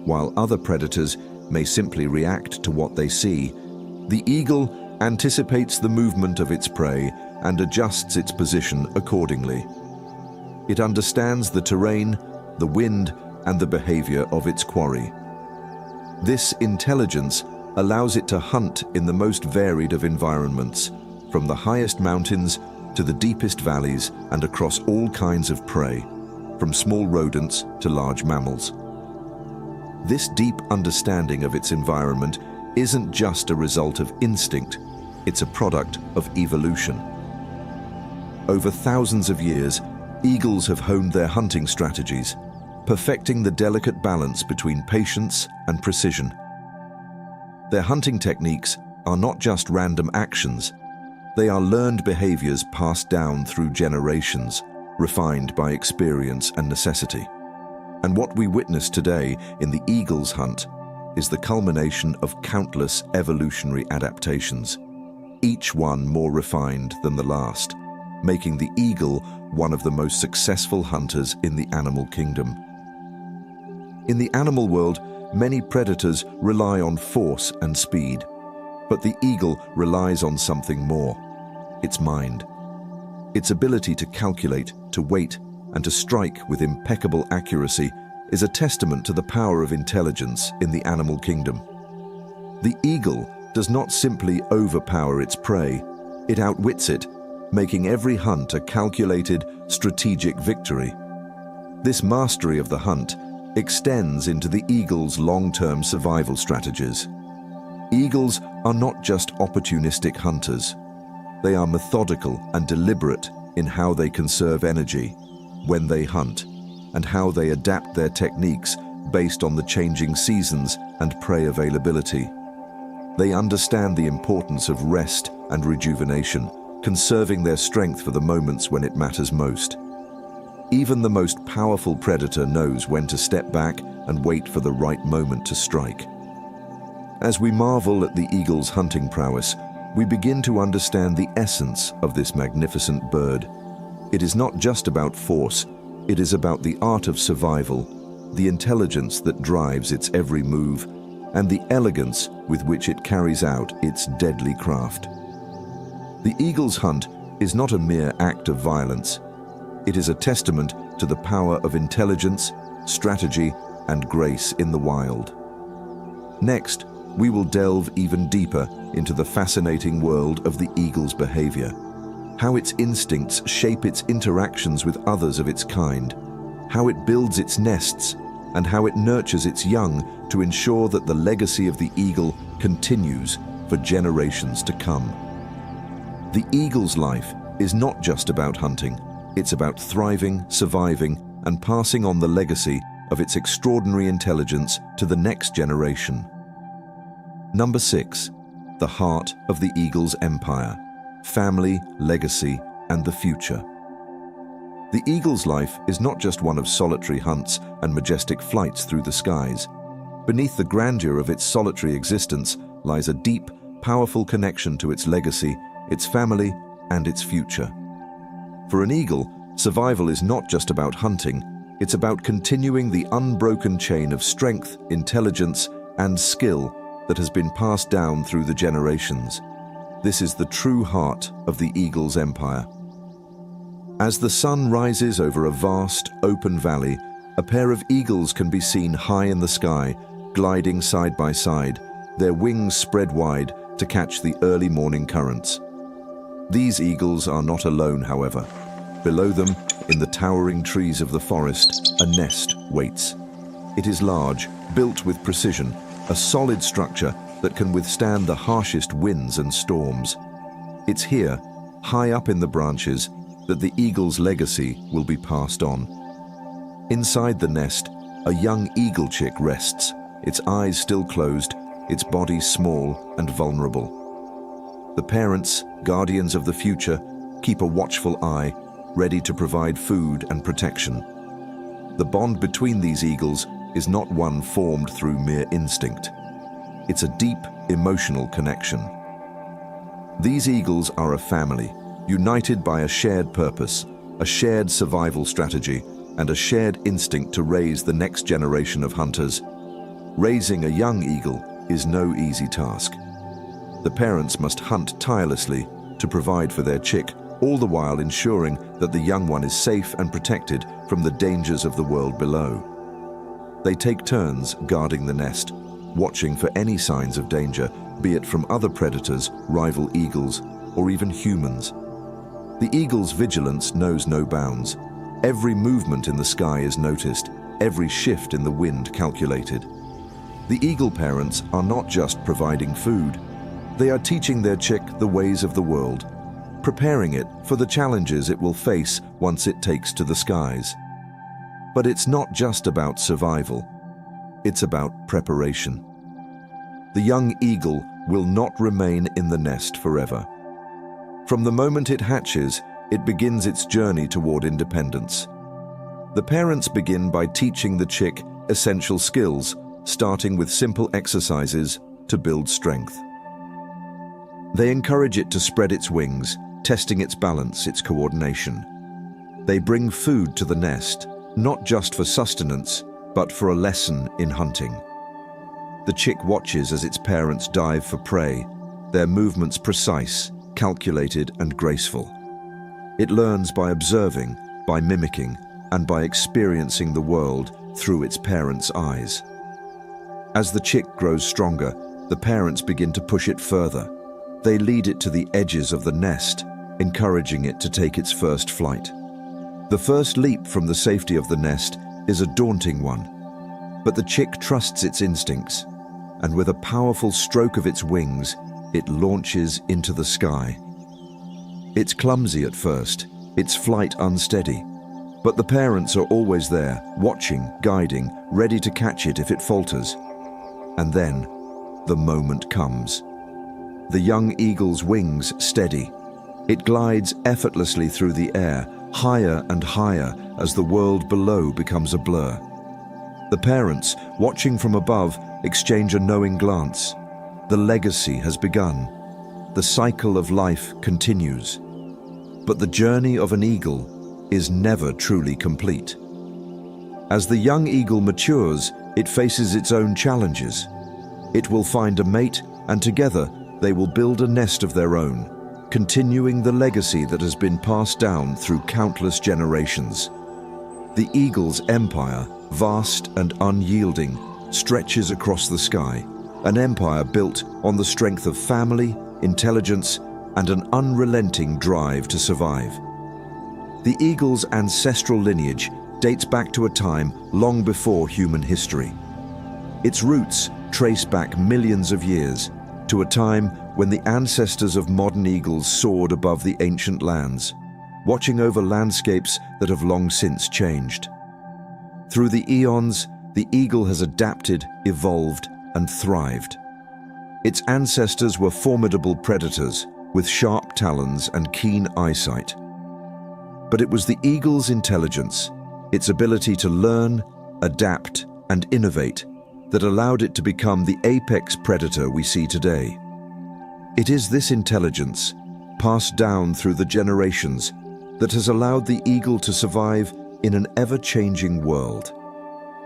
Speaker 2: While other predators may simply react to what they see, the eagle anticipates the movement of its prey and adjusts its position accordingly. It understands the terrain, the wind, and the behavior of its quarry. This intelligence allows it to hunt in the most varied of environments, from the highest mountains to the deepest valleys and across all kinds of prey, from small rodents to large mammals. This deep understanding of its environment isn't just a result of instinct, it's a product of evolution. Over thousands of years, eagles have honed their hunting strategies, perfecting the delicate balance between patience and precision. Their hunting techniques are not just random actions, they are learned behaviors passed down through generations, refined by experience and necessity. And what we witness today in the eagle's hunt is the culmination of countless evolutionary adaptations, each one more refined than the last, making the eagle one of the most successful hunters in the animal kingdom. In the animal world, many predators rely on force and speed, but the eagle relies on something more: its mind. Its ability to calculate, to wait, and to strike with impeccable accuracy is a testament to the power of intelligence in the animal kingdom. The eagle does not simply overpower its prey, it outwits it, making every hunt a calculated, strategic victory. This mastery of the hunt extends into the eagle's long-term survival strategies. Eagles are not just opportunistic hunters. They are methodical and deliberate in how they conserve energy, when they hunt, and how they adapt their techniques based on the changing seasons and prey availability. They understand the importance of rest and rejuvenation, conserving their strength for the moments when it matters most. Even the most powerful predator knows when to step back and wait for the right moment to strike. As we marvel at the eagle's hunting prowess, we begin to understand the essence of this magnificent bird. It is not just about force, it is about the art of survival, the intelligence that drives its every move, and the elegance with which it carries out its deadly craft. The eagle's hunt is not a mere act of violence. It is a testament to the power of intelligence, strategy, and grace in the wild. Next, we will delve even deeper into the fascinating world of the eagle's behavior, how its instincts shape its interactions with others of its kind, how it builds its nests, and how it nurtures its young to ensure that the legacy of the eagle continues for generations to come. The eagle's life is not just about hunting. It's about thriving, surviving, and passing on the legacy of its extraordinary intelligence to the next generation. Number 6. The heart of the eagle's empire: family, legacy, and the future. The eagle's life is not just one of solitary hunts and majestic flights through the skies. Beneath the grandeur of its solitary existence lies a deep, powerful connection to its legacy, its family, and its future. For an eagle, survival is not just about hunting, it's about continuing the unbroken chain of strength, intelligence, and skill that has been passed down through the generations. This is the true heart of the eagle's empire. As the sun rises over a vast, open valley, a pair of eagles can be seen high in the sky, gliding side by side, their wings spread wide to catch the early morning currents. These eagles are not alone, however. Below them, in the towering trees of the forest, a nest waits. It is large, built with precision, a solid structure that can withstand the harshest winds and storms. It's here, high up in the branches, that the eagle's legacy will be passed on. Inside the nest, a young eagle chick rests, its eyes still closed, its body small and vulnerable. The parents, guardians of the future, keep a watchful eye, ready to provide food and protection. The bond between these eagles is not one formed through mere instinct. It's a deep, emotional connection. These eagles are a family, united by a shared purpose, a shared survival strategy, and a shared instinct to raise the next generation of hunters. Raising a young eagle is no easy task. The parents must hunt tirelessly to provide for their chick, all the while ensuring that the young one is safe and protected from the dangers of the world below. They take turns guarding the nest, watching for any signs of danger, be it from other predators, rival eagles, or even humans. The eagle's vigilance knows no bounds. Every movement in the sky is noticed, every shift in the wind calculated. The eagle parents are not just providing food. They are teaching their chick the ways of the world, preparing it for the challenges it will face once it takes to the skies. But it's not just about survival. It's about preparation. The young eagle will not remain in the nest forever. From the moment it hatches, it begins its journey toward independence. The parents begin by teaching the chick essential skills, starting with simple exercises to build strength. They encourage it to spread its wings, testing its balance, its coordination. They bring food to the nest, not just for sustenance, but for a lesson in hunting. The chick watches as its parents dive for prey, their movements precise, calculated, and graceful. It learns by observing, by mimicking, and by experiencing the world through its parents' eyes. As the chick grows stronger, the parents begin to push it further. They lead it to the edges of the nest, encouraging it to take its first flight. The first leap from the safety of the nest is a daunting one, but the chick trusts its instincts, and with a powerful stroke of its wings, it launches into the sky. It's clumsy at first, its flight unsteady, but the parents are always there, watching, guiding, ready to catch it if it falters. And then, the moment comes. The young eagle's wings steady. It glides effortlessly through the air, higher and higher as the world below becomes a blur. The parents, watching from above, exchange a knowing glance. The legacy has begun. The cycle of life continues. But the journey of an eagle is never truly complete. As the young eagle matures, it faces its own challenges. It will find a mate, and together they will build a nest of their own, continuing the legacy that has been passed down through countless generations. The eagle's empire, vast and unyielding, stretches across the sky, an empire built on the strength of family, intelligence, and an unrelenting drive to survive. The eagle's ancestral lineage dates back to a time long before human history. Its roots trace back millions of years, to a time when the ancestors of modern eagles soared above the ancient lands, watching over landscapes that have long since changed. Through the eons, the eagle has adapted, evolved, and thrived. Its ancestors were formidable predators with sharp talons and keen eyesight. But it was the eagle's intelligence, its ability to learn, adapt, and innovate that allowed it to become the apex predator we see today. It is this intelligence, passed down through the generations, that has allowed the eagle to survive in an ever-changing world.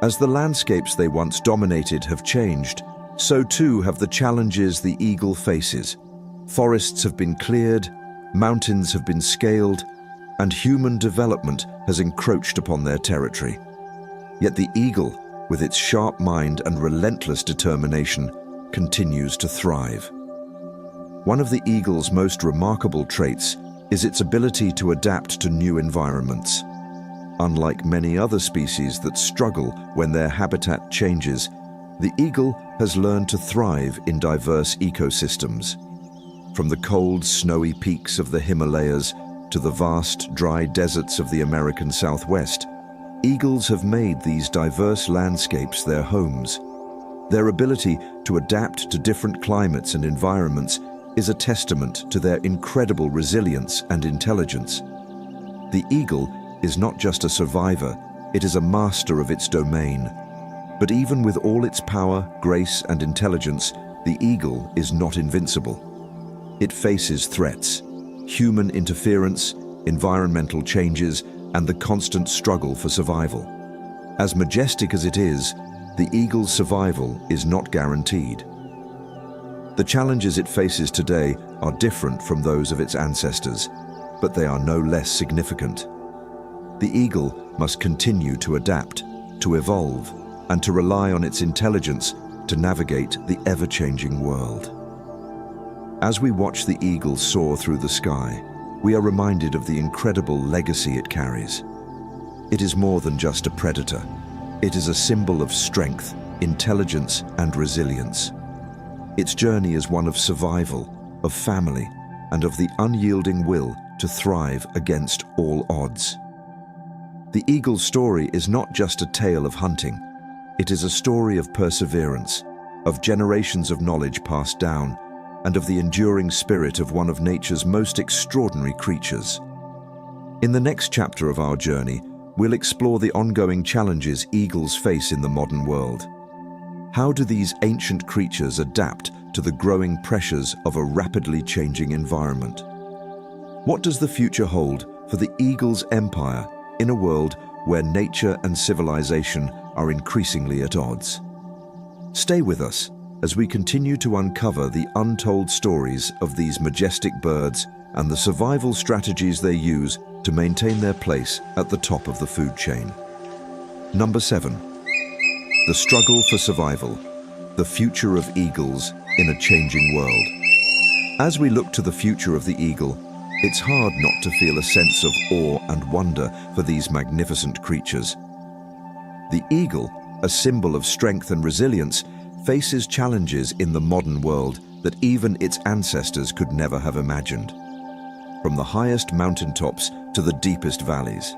Speaker 2: As the landscapes they once dominated have changed, so too have the challenges the eagle faces. Forests have been cleared, mountains have been scaled, and human development has encroached upon their territory. Yet the eagle, with its sharp mind and relentless determination, continues to thrive. One of the eagle's most remarkable traits is its ability to adapt to new environments. Unlike many other species that struggle when their habitat changes, the eagle has learned to thrive in diverse ecosystems. From the cold, snowy peaks of the Himalayas to the vast, dry deserts of the American Southwest, eagles have made these diverse landscapes their homes. Their ability to adapt to different climates and environments is a testament to their incredible resilience and intelligence. The eagle is not just a survivor, it is a master of its domain. But even with all its power, grace, and intelligence, the eagle is not invincible. It faces threats, human interference, environmental changes, and the constant struggle for survival. As majestic as it is, the eagle's survival is not guaranteed. The challenges it faces today are different from those of its ancestors, but they are no less significant. The eagle must continue to adapt, to evolve, and to rely on its intelligence to navigate the ever-changing world. As we watch the eagle soar through the sky, we are reminded of the incredible legacy it carries. It is more than just a predator. It is a symbol of strength, intelligence, and resilience. Its journey is one of survival, of family, and of the unyielding will to thrive against all odds. The eagle's story is not just a tale of hunting. It is a story of perseverance, of generations of knowledge passed down, and of the enduring spirit of one of nature's most extraordinary creatures. In the next chapter of our journey, we'll explore the ongoing challenges eagles face in the modern world. How do these ancient creatures adapt to the growing pressures of a rapidly changing environment? What does the future hold for the eagle's empire in a world where nature and civilization are increasingly at odds? Stay with us as we continue to uncover the untold stories of these majestic birds and the survival strategies they use to maintain their place at the top of the food chain. Number 7. The struggle for survival, the future of eagles in a changing world. As we look to the future of the eagle, it's hard not to feel a sense of awe and wonder for these magnificent creatures. The eagle, a symbol of strength and resilience, faces challenges in the modern world that even its ancestors could never have imagined. From the highest mountaintops to the deepest valleys.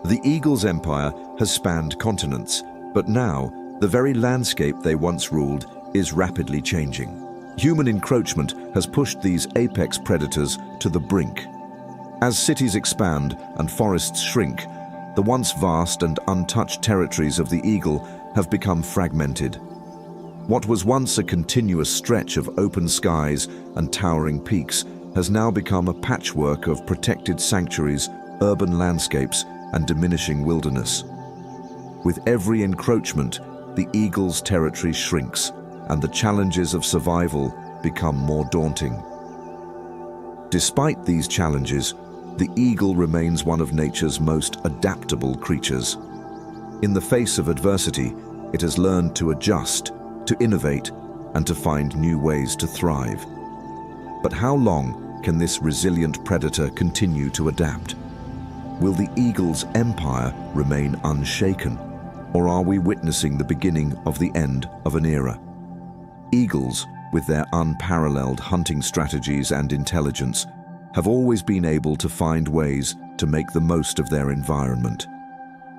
Speaker 2: The eagle's empire has spanned continents, but now the very landscape they once ruled is rapidly changing. Human encroachment has pushed these apex predators to the brink. As cities expand and forests shrink, the once vast and untouched territories of the eagle have become fragmented. What was once a continuous stretch of open skies and towering peaks has now become a patchwork of protected sanctuaries, urban landscapes, and diminishing wilderness. With every encroachment, the eagle's territory shrinks, and the challenges of survival become more daunting. Despite these challenges, the eagle remains one of nature's most adaptable creatures. In the face of adversity, it has learned to adjust, to innovate, and to find new ways to thrive. But how long can this resilient predator continue to adapt? Will the eagle's empire remain unshaken, or are we witnessing the beginning of the end of an era? Eagles, with their unparalleled hunting strategies and intelligence, have always been able to find ways to make the most of their environment.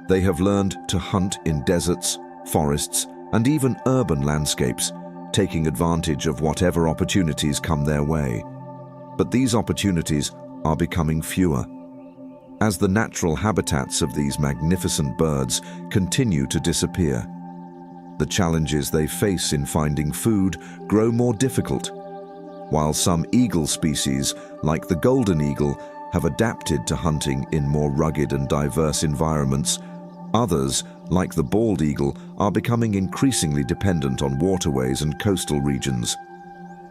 Speaker 2: They have learned to hunt in deserts, forests, and even urban landscapes, taking advantage of whatever opportunities come their way. But these opportunities are becoming fewer, as the natural habitats of these magnificent birds continue to disappear. The challenges they face in finding food grow more difficult. While some eagle species, like the golden eagle, have adapted to hunting in more rugged and diverse environments, others, like the bald eagle, are becoming increasingly dependent on waterways and coastal regions.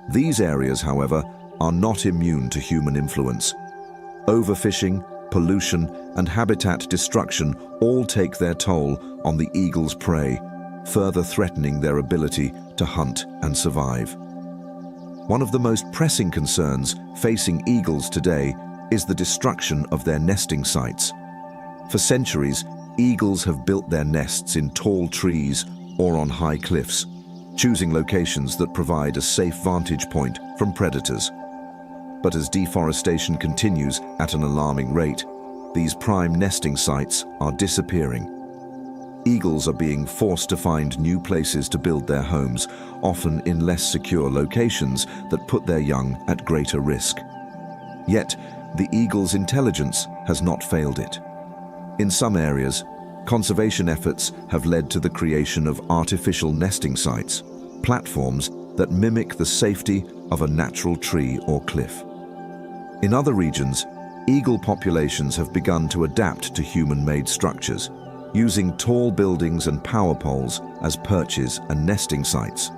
Speaker 2: These areas, however, are not immune to human influence. Overfishing, pollution, and habitat destruction all take their toll on the eagle's prey, further threatening their ability to hunt and survive. One of the most pressing concerns facing eagles today is the destruction of their nesting sites. For centuries, eagles have built their nests in tall trees or on high cliffs, choosing locations that provide a safe vantage point from predators. But as deforestation continues at an alarming rate, these prime nesting sites are disappearing. Eagles are being forced to find new places to build their homes, often in less secure locations that put their young at greater risk. Yet, the eagle's intelligence has not failed it. In some areas, conservation efforts have led to the creation of artificial nesting sites, platforms that mimic the safety of a natural tree or cliff. In other regions, eagle populations have begun to adapt to human-made structures, using tall buildings and power poles as perches and nesting sites.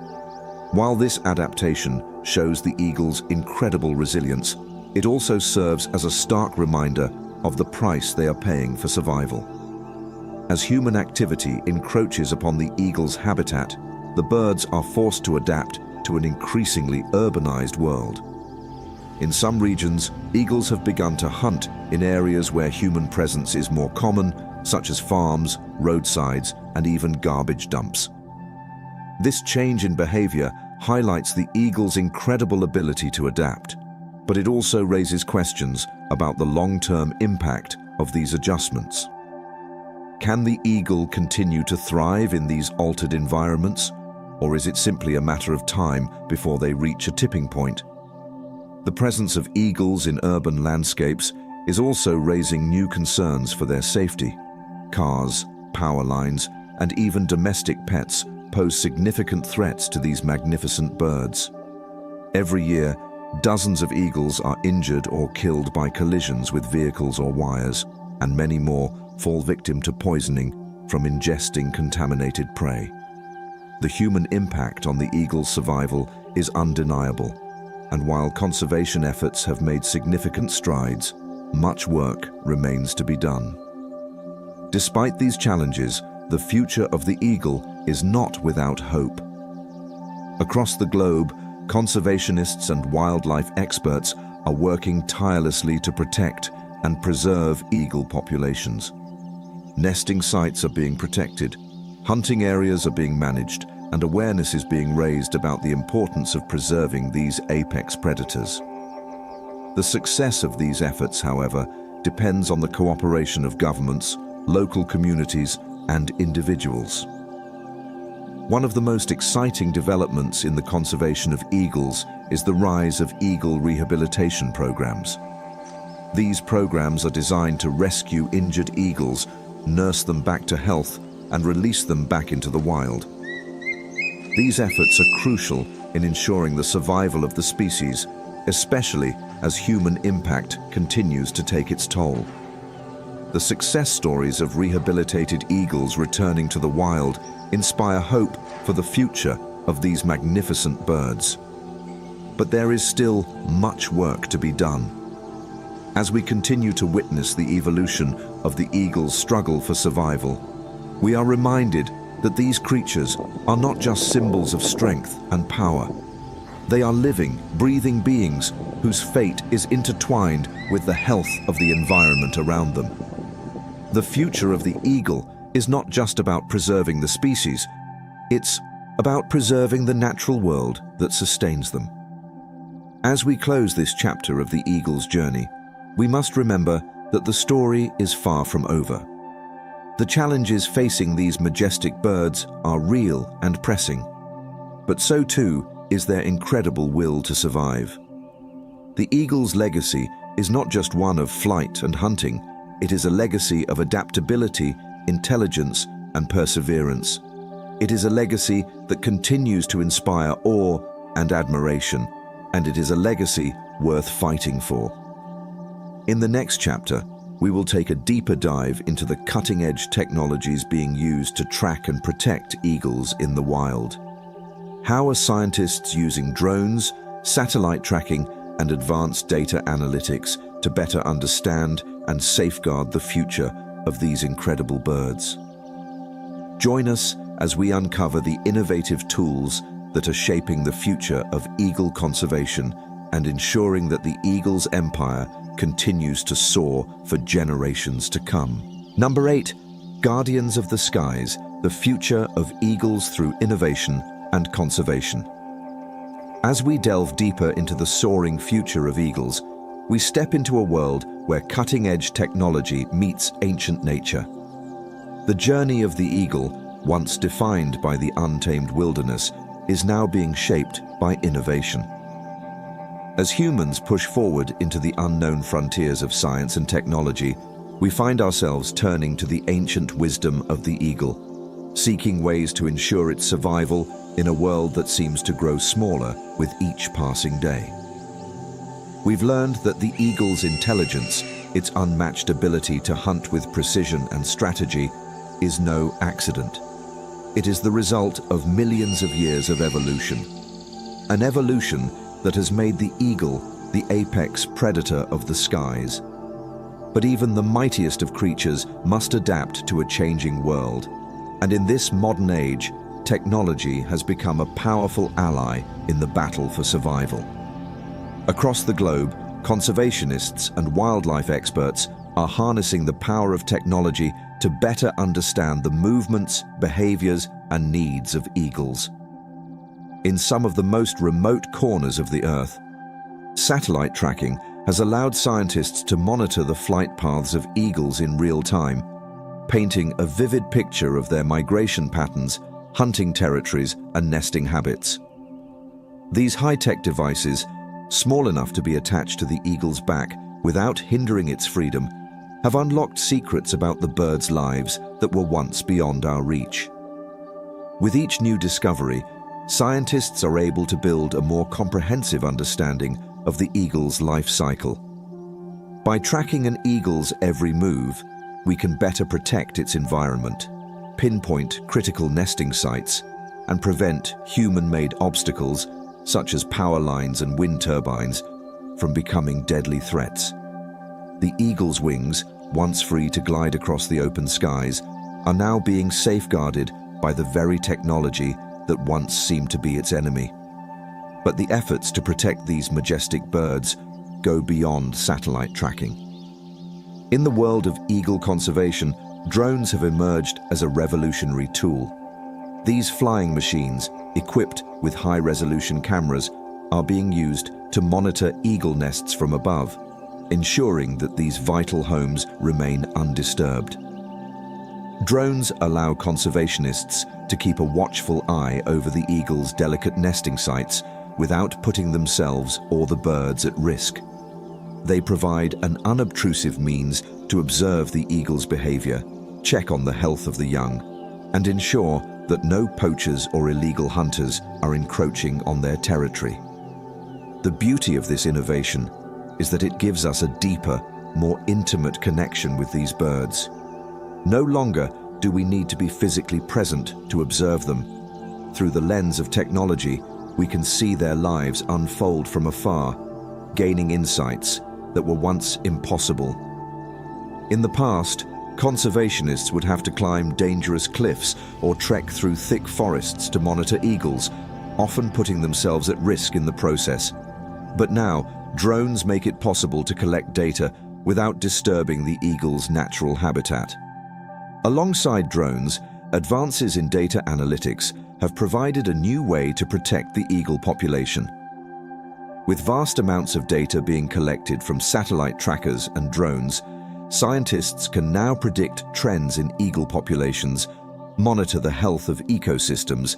Speaker 2: While this adaptation shows the eagle's incredible resilience, it also serves as a stark reminder of the price they are paying for survival. As human activity encroaches upon the eagle's habitat, the birds are forced to adapt to an increasingly urbanized world. In some regions, eagles have begun to hunt in areas where human presence is more common, such as farms, roadsides, and even garbage dumps. This change in behavior highlights the eagle's incredible ability to adapt, but it also raises questions about the long-term impact of these adjustments. Can the eagle continue to thrive in these altered environments, or is it simply a matter of time before they reach a tipping point? The presence of eagles in urban landscapes is also raising new concerns for their safety. Cars, power lines, and even domestic pets pose significant threats to these magnificent birds. Every year, dozens of eagles are injured or killed by collisions with vehicles or wires, and many more fall victim to poisoning from ingesting contaminated prey. The human impact on the eagle's survival is undeniable, and while conservation efforts have made significant strides, much work remains to be done. Despite these challenges, the future of the eagle is not without hope. Across the globe, conservationists and wildlife experts are working tirelessly to protect and preserve eagle populations. Nesting sites are being protected, hunting areas are being managed, and awareness is being raised about the importance of preserving these apex predators. The success of these efforts, however, depends on the cooperation of governments, local communities, and individuals. One of the most exciting developments in the conservation of eagles is the rise of eagle rehabilitation programs. These programs are designed to rescue injured eagles, nurse them back to health, and release them back into the wild. These efforts are crucial in ensuring the survival of the species, especially as human impact continues to take its toll. The success stories of rehabilitated eagles returning to the wild inspire hope for the future of these magnificent birds. But there is still much work to be done. As we continue to witness the evolution of the eagle's struggle for survival, we are reminded that these creatures are not just symbols of strength and power. They are living, breathing beings whose fate is intertwined with the health of the environment around them. The future of the eagle is not just about preserving the species, it's about preserving the natural world that sustains them. As we close this chapter of the eagle's journey, we must remember that the story is far from over. The challenges facing these majestic birds are real and pressing, but so too is their incredible will to survive. The eagle's legacy is not just one of flight and hunting, it is a legacy of adaptability, intelligence, and perseverance. It is a legacy that continues to inspire awe and admiration, and it is a legacy worth fighting for. In the next chapter, we will take a deeper dive into the cutting-edge technologies being used to track and protect eagles in the wild. How are scientists using drones, satellite tracking, and advanced data analytics to better understand and safeguard the future of these incredible birds? Join us as we uncover the innovative tools that are shaping the future of eagle conservation and ensuring that the eagle's empire continues to soar for generations to come. Number 8, Guardians of the Skies, the future of eagles through innovation and conservation. As we delve deeper into the soaring future of eagles, we step into a world where cutting-edge technology meets ancient nature. The journey of the eagle, once defined by the untamed wilderness, is now being shaped by innovation. As humans push forward into the unknown frontiers of science and technology, we find ourselves turning to the ancient wisdom of the eagle, seeking ways to ensure its survival in a world that seems to grow smaller with each passing day. We've learned that the eagle's intelligence, its unmatched ability to hunt with precision and strategy, is no accident. It is the result of millions of years of evolution. An evolution that has made the eagle the apex predator of the skies. But even the mightiest of creatures must adapt to a changing world. And in this modern age, technology has become a powerful ally in the battle for survival. Across the globe, conservationists and wildlife experts are harnessing the power of technology to better understand the movements, behaviors, and needs of eagles. In some of the most remote corners of the Earth, satellite tracking has allowed scientists to monitor the flight paths of eagles in real time, painting a vivid picture of their migration patterns, hunting territories, and nesting habits. These high-tech devices, small enough to be attached to the eagle's back without hindering its freedom, have unlocked secrets about the bird's lives that were once beyond our reach. With each new discovery, scientists are able to build a more comprehensive understanding of the eagle's life cycle. By tracking an eagle's every move, we can better protect its environment, pinpoint critical nesting sites, and prevent human-made obstacles, such as power lines and wind turbines, from becoming deadly threats. The eagle's wings, once free to glide across the open skies, are now being safeguarded by the very technology that once seemed to be its enemy. But the efforts to protect these majestic birds go beyond satellite tracking. In the world of eagle conservation, drones have emerged as a revolutionary tool. These flying machines, equipped with high-resolution cameras, are being used to monitor eagle nests from above, ensuring that these vital homes remain undisturbed. Drones allow conservationists to keep a watchful eye over the eagle's delicate nesting sites without putting themselves or the birds at risk. They provide an unobtrusive means to observe the eagle's behavior, check on the health of the young, and ensure that no poachers or illegal hunters are encroaching on their territory. The beauty of this innovation is that it gives us a deeper, more intimate connection with these birds. No longer do we need to be physically present to observe them. Through the lens of technology, we can see their lives unfold from afar, gaining insights that were once impossible. In the past, conservationists would have to climb dangerous cliffs or trek through thick forests to monitor eagles, often putting themselves at risk in the process. But now, drones make it possible to collect data without disturbing the eagle's natural habitat. Alongside drones, advances in data analytics have provided a new way to protect the eagle population. With vast amounts of data being collected from satellite trackers and drones, scientists can now predict trends in eagle populations, monitor the health of ecosystems,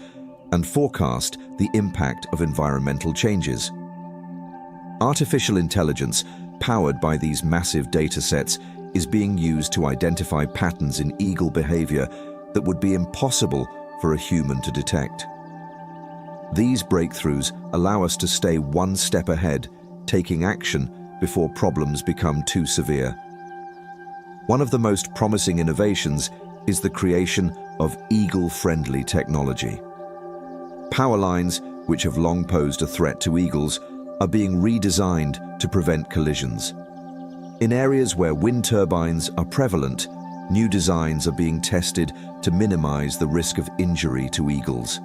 Speaker 2: and forecast the impact of environmental changes. Artificial intelligence, powered by these massive data sets, is being used to identify patterns in eagle behavior that would be impossible for a human to detect. These breakthroughs allow us to stay one step ahead, taking action before problems become too severe. One of the most promising innovations is the creation of eagle-friendly technology. Power lines, which have long posed a threat to eagles, are being redesigned to prevent collisions. In areas where wind turbines are prevalent, new designs are being tested to minimize the risk of injury to eagles.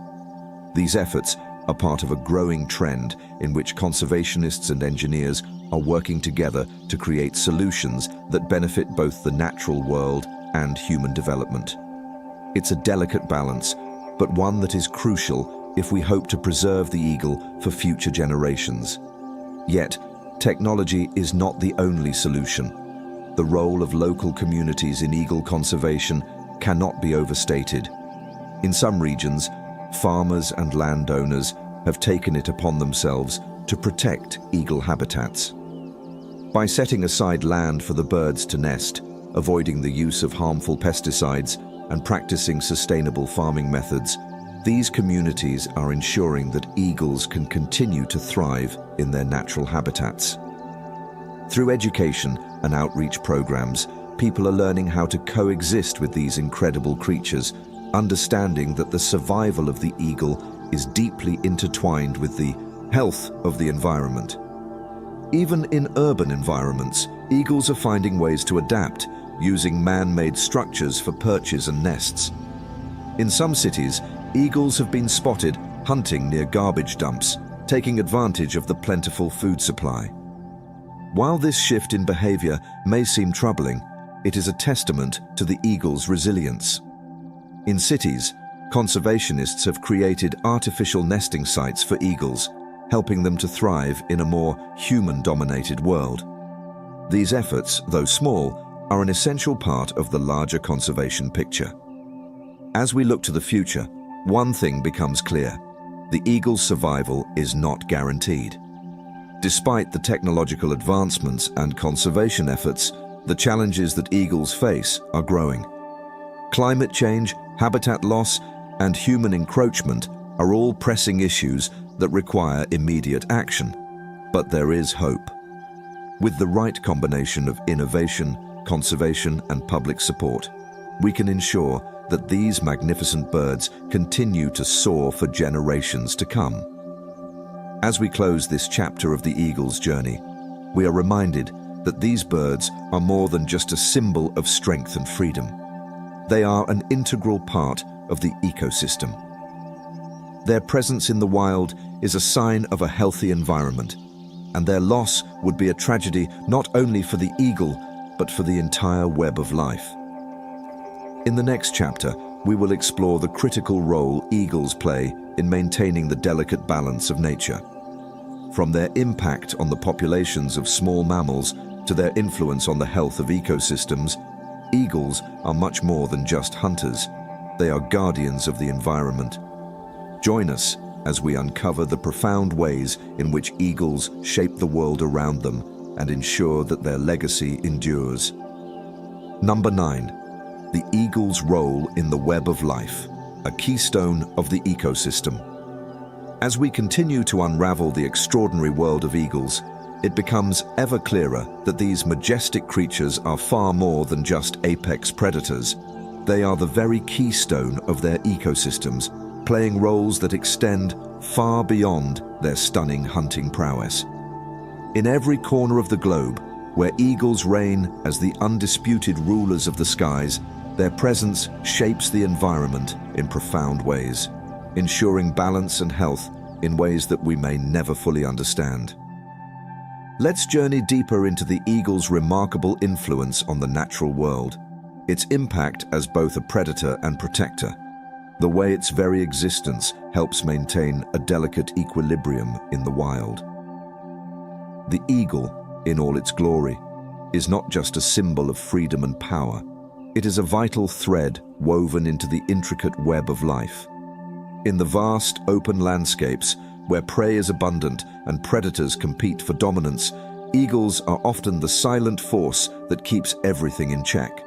Speaker 2: These efforts are part of a growing trend in which conservationists and engineers are working together to create solutions that benefit both the natural world and human development. It's a delicate balance, but one that is crucial if we hope to preserve the eagle for future generations. Yet, technology is not the only solution. The role of local communities in eagle conservation cannot be overstated. In some regions, farmers and landowners have taken it upon themselves to protect eagle habitats. By setting aside land for the birds to nest, avoiding the use of harmful pesticides, and practicing sustainable farming methods, these communities are ensuring that eagles can continue to thrive in their natural habitats. Through education and outreach programs, people are learning how to coexist with these incredible creatures, understanding that the survival of the eagle is deeply intertwined with the health of the environment. Even in urban environments, eagles are finding ways to adapt, using man-made structures for perches and nests. In some cities, eagles have been spotted hunting near garbage dumps, taking advantage of the plentiful food supply. While this shift in behavior may seem troubling, it is a testament to the eagle's resilience. In cities, conservationists have created artificial nesting sites for eagles, helping them to thrive in a more human-dominated world. These efforts, though small, are an essential part of the larger conservation picture. As we look to the future, one thing becomes clear: the eagle's survival is not guaranteed. Despite the technological advancements and conservation efforts, the challenges that eagles face are growing. Climate change, habitat loss, and human encroachment are all pressing issues that require immediate action. But there is hope. With the right combination of innovation, conservation, and public support, we can ensure that these magnificent birds continue to soar for generations to come. As we close this chapter of the eagle's journey, we are reminded that these birds are more than just a symbol of strength and freedom. They are an integral part of the ecosystem. Their presence in the wild is a sign of a healthy environment, and their loss would be a tragedy not only for the eagle, but for the entire web of life. In the next chapter, we will explore the critical role eagles play in maintaining the delicate balance of nature. From their impact on the populations of small mammals to their influence on the health of ecosystems, eagles are much more than just hunters. They are guardians of the environment. Join us as we uncover the profound ways in which eagles shape the world around them and ensure that their legacy endures. Number 9. The eagle's role in the web of life, a keystone of the ecosystem. As we continue to unravel the extraordinary world of eagles, it becomes ever clearer that these majestic creatures are far more than just apex predators. They are the very keystone of their ecosystems, playing roles that extend far beyond their stunning hunting prowess. In every corner of the globe, where eagles reign as the undisputed rulers of the skies, their presence shapes the environment in profound ways, ensuring balance and health in ways that we may never fully understand. Let's journey deeper into the eagle's remarkable influence on the natural world, its impact as both a predator and protector. the way its very existence helps maintain a delicate equilibrium in the wild. The eagle, in all its glory, is not just a symbol of freedom and power. It is a vital thread woven into the intricate web of life. In the vast, open landscapes, where prey is abundant and predators compete for dominance, eagles are often the silent force that keeps everything in check.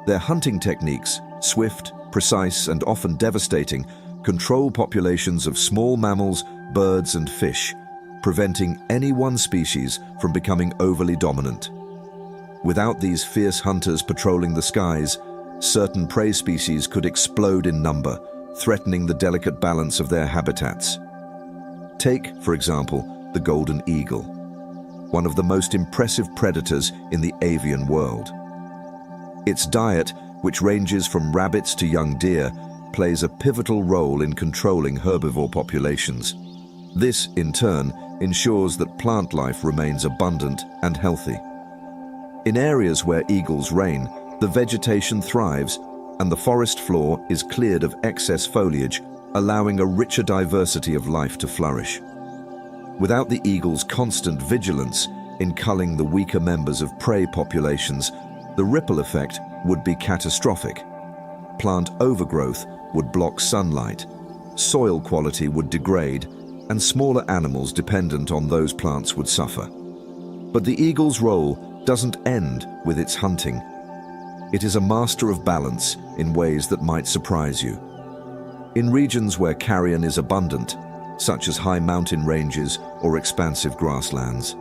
Speaker 2: Their hunting techniques, swift, precise, and often devastating, control populations of small mammals, birds, and fish, preventing any one species from becoming overly dominant. Without these fierce hunters patrolling the skies, certain prey species could explode in number, threatening the delicate balance of their habitats. Take, for example, the golden eagle, one of the most impressive predators in the avian world. Its diet, which ranges from rabbits to young deer, plays a pivotal role in controlling herbivore populations. This, in turn, ensures that plant life remains abundant and healthy. In areas where eagles reign, the vegetation thrives and the forest floor is cleared of excess foliage, allowing a richer diversity of life to flourish. Without the eagle's constant vigilance in culling the weaker members of prey populations, the ripple effect would be catastrophic. Plant overgrowth would block sunlight, soil quality would degrade, and smaller animals dependent on those plants would suffer. But the eagle's role doesn't end with its hunting. It is a master of balance in ways that might surprise you. In regions where carrion is abundant, such as high mountain ranges or expansive grasslands,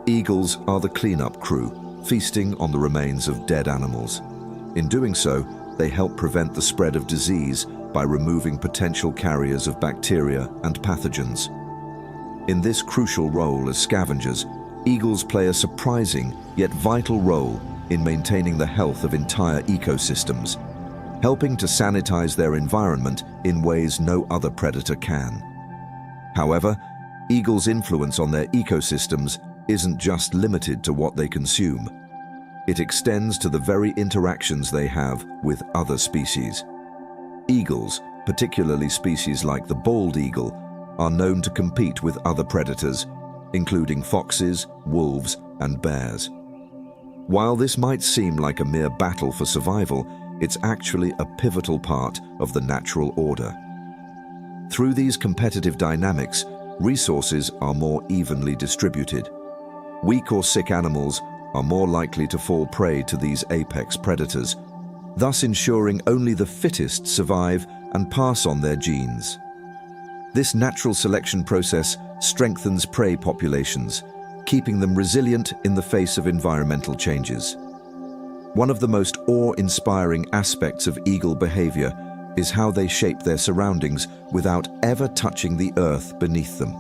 Speaker 2: eagles are the cleanup crew, feasting on the remains of dead animals. In doing so, they help prevent the spread of disease by removing potential carriers of bacteria and pathogens. In this crucial role as scavengers, eagles play a surprising yet vital role in maintaining the health of entire ecosystems, helping to sanitize their environment in ways no other predator can. However, eagles' influence on their ecosystems isn't just limited to what they consume. It extends to the very interactions they have with other species. Eagles, particularly species like the bald eagle, are known to compete with other predators, including foxes, wolves, and bears. While this might seem like a mere battle for survival, it's actually a pivotal part of the natural order. Through these competitive dynamics, resources are more evenly distributed. Weak or sick animals are more likely to fall prey to these apex predators, thus ensuring only the fittest survive and pass on their genes. This natural selection process strengthens prey populations, keeping them resilient in the face of environmental changes. One of the most awe-inspiring aspects of eagle behavior is how they shape their surroundings without ever touching the earth beneath them.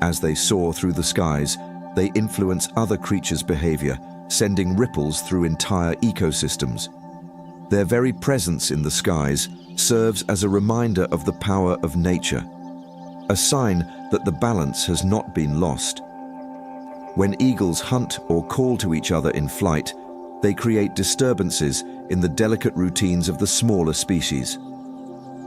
Speaker 2: As they soar through the skies, they influence other creatures' behavior, sending ripples through entire ecosystems. Their very presence in the skies serves as a reminder of the power of nature, a sign that the balance has not been lost. When eagles hunt or call to each other in flight, they create disturbances in the delicate routines of the smaller species.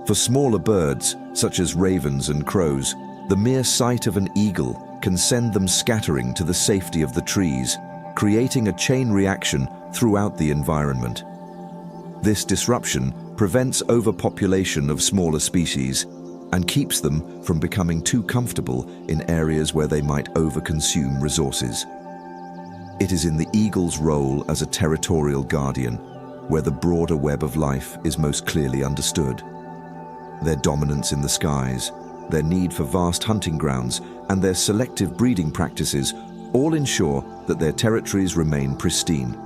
Speaker 2: For smaller birds, such as ravens and crows, the mere sight of an eagle can send them scattering to the safety of the trees, creating a chain reaction throughout the environment. This disruption prevents overpopulation of smaller species and keeps them from becoming too comfortable in areas where they might overconsume resources. It is in the eagle's role as a territorial guardian where the broader web of life is most clearly understood. Their dominance in the skies, their need for vast hunting grounds, and their selective breeding practices all ensure that their territories remain pristine.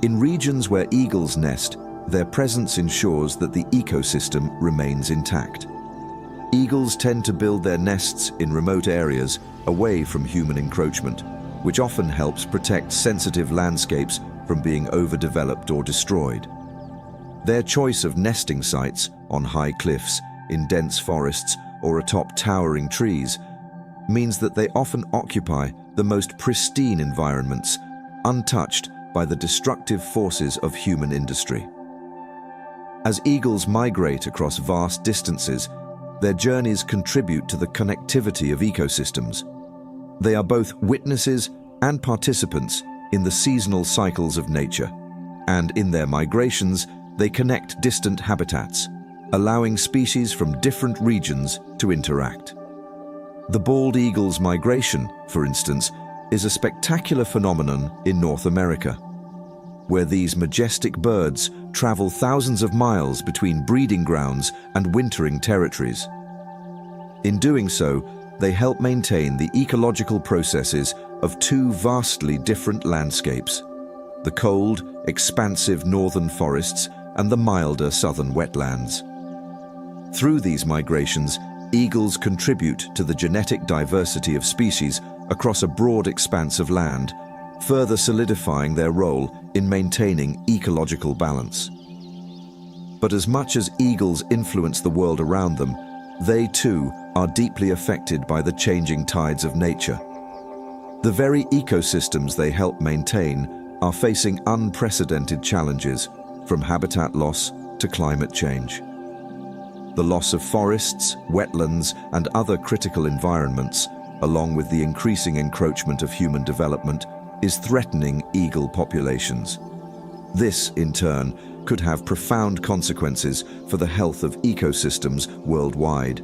Speaker 2: In regions where eagles nest, their presence ensures that the ecosystem remains intact. Eagles tend to build their nests in remote areas away from human encroachment, which often helps protect sensitive landscapes from being overdeveloped or destroyed. Their choice of nesting sites on high cliffs, in dense forests, or atop towering trees means that they often occupy the most pristine environments, untouched by the destructive forces of human industry. As eagles migrate across vast distances, their journeys contribute to the connectivity of ecosystems. They are both witnesses and participants in the seasonal cycles of nature, and in their migrations, they connect distant habitats, allowing species from different regions to interact. The bald eagle's migration, for instance, is a spectacular phenomenon in North America, where these majestic birds travel thousands of miles between breeding grounds and wintering territories. In doing so, they help maintain the ecological processes of two vastly different landscapes: the cold, expansive northern forests and the milder southern wetlands. Through these migrations, eagles contribute to the genetic diversity of species across a broad expanse of land, further solidifying their role in maintaining ecological balance. But as much as eagles influence the world around them, they too are deeply affected by the changing tides of nature. The very ecosystems they help maintain are facing unprecedented challenges, from habitat loss to climate change. The loss of forests, wetlands, and other critical environments, along with the increasing encroachment of human development, is threatening eagle populations. This, in turn, could have profound consequences for the health of ecosystems worldwide.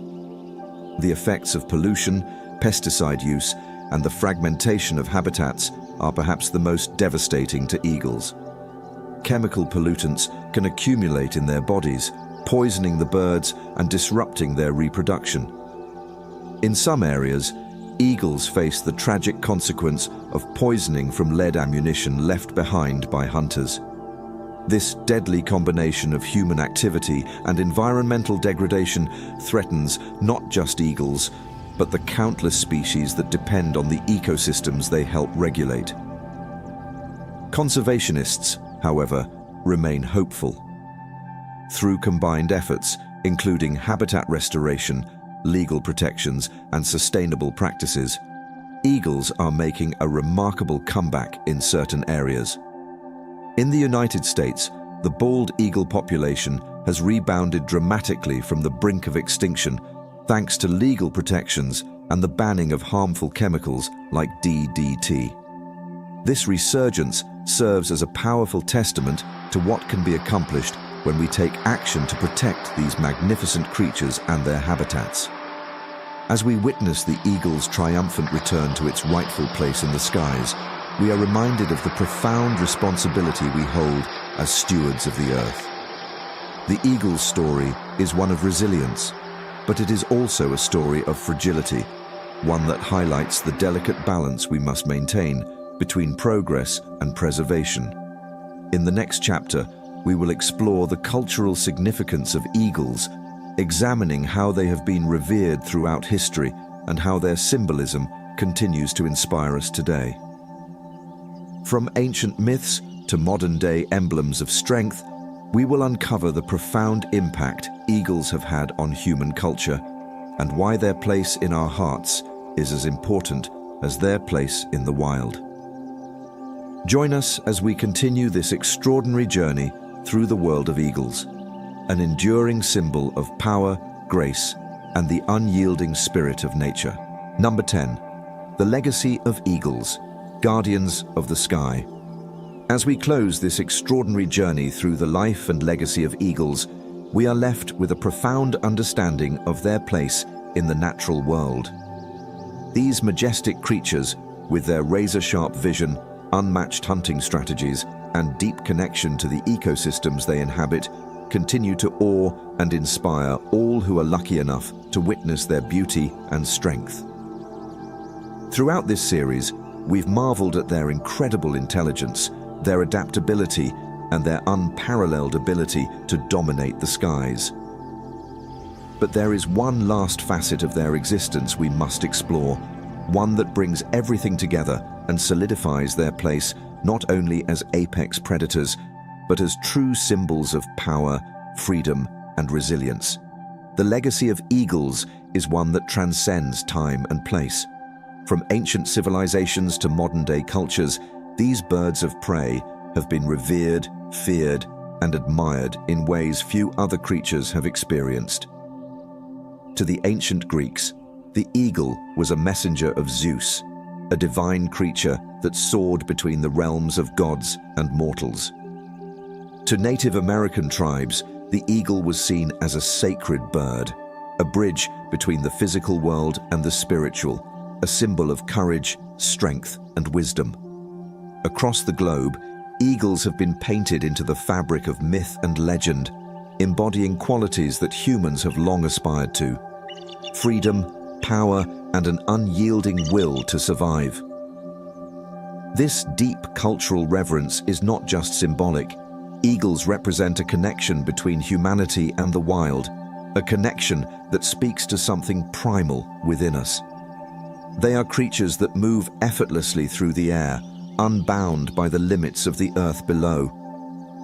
Speaker 2: The effects of pollution, pesticide use, and the fragmentation of habitats are perhaps the most devastating to eagles. Chemical pollutants can accumulate in their bodies, poisoning the birds and disrupting their reproduction. In some areas, eagles face the tragic consequence of poisoning from lead ammunition left behind by hunters. This deadly combination of human activity and environmental degradation threatens not just eagles, but the countless species that depend on the ecosystems they help regulate. Conservationists, however, remain hopeful. Through combined efforts, including habitat restoration, legal protections, and sustainable practices, eagles are making a remarkable comeback in certain areas. In the United States, the bald eagle population has rebounded dramatically from the brink of extinction thanks to legal protections and the banning of harmful chemicals like DDT. This resurgence serves as a powerful testament to what can be accomplished when we take action to protect these magnificent creatures and their habitats. As we witness the eagle's triumphant return to its rightful place in the skies, we are reminded of the profound responsibility we hold as stewards of the earth. The eagle's story is one of resilience, but it is also a story of fragility, one that highlights the delicate balance we must maintain between progress and preservation. In the next chapter, we will explore the cultural significance of eagles, examining how they have been revered throughout history and how their symbolism continues to inspire us today. From ancient myths to modern-day emblems of strength, we will uncover the profound impact eagles have had on human culture and why their place in our hearts is as important as their place in the wild. Join us as we continue this extraordinary journey through the world of eagles, an enduring symbol of power, grace, and the unyielding spirit of nature. Number 10. The legacy of eagles, guardians of the sky. As we close this extraordinary journey through the life and legacy of eagles, we are left with a profound understanding of their place in the natural world. These majestic creatures, with their razor-sharp vision, unmatched hunting strategies, and deep connection to the ecosystems they inhabit, continue to awe and inspire all who are lucky enough to witness their beauty and strength. Throughout this series, we've marveled at their incredible intelligence, their adaptability, and their unparalleled ability to dominate the skies. But there is one last facet of their existence we must explore, one that brings everything together and solidifies their place not only as apex predators, but as true symbols of power, freedom, and resilience. The legacy of eagles is one that transcends time and place. From ancient civilizations to modern-day cultures, these birds of prey have been revered, feared, and admired in ways few other creatures have experienced. To the ancient Greeks, the eagle was a messenger of Zeus, a divine creature that soared between the realms of gods and mortals. To Native American tribes, the eagle was seen as a sacred bird, a bridge between the physical world and the spiritual, a symbol of courage, strength, and wisdom. Across the globe, eagles have been painted into the fabric of myth and legend, embodying qualities that humans have long aspired to: freedom, power, and an unyielding will to survive. This deep cultural reverence is not just symbolic. Eagles represent a connection between humanity and the wild, a connection that speaks to something primal within us. They are creatures that move effortlessly through the air, unbound by the limits of the earth below.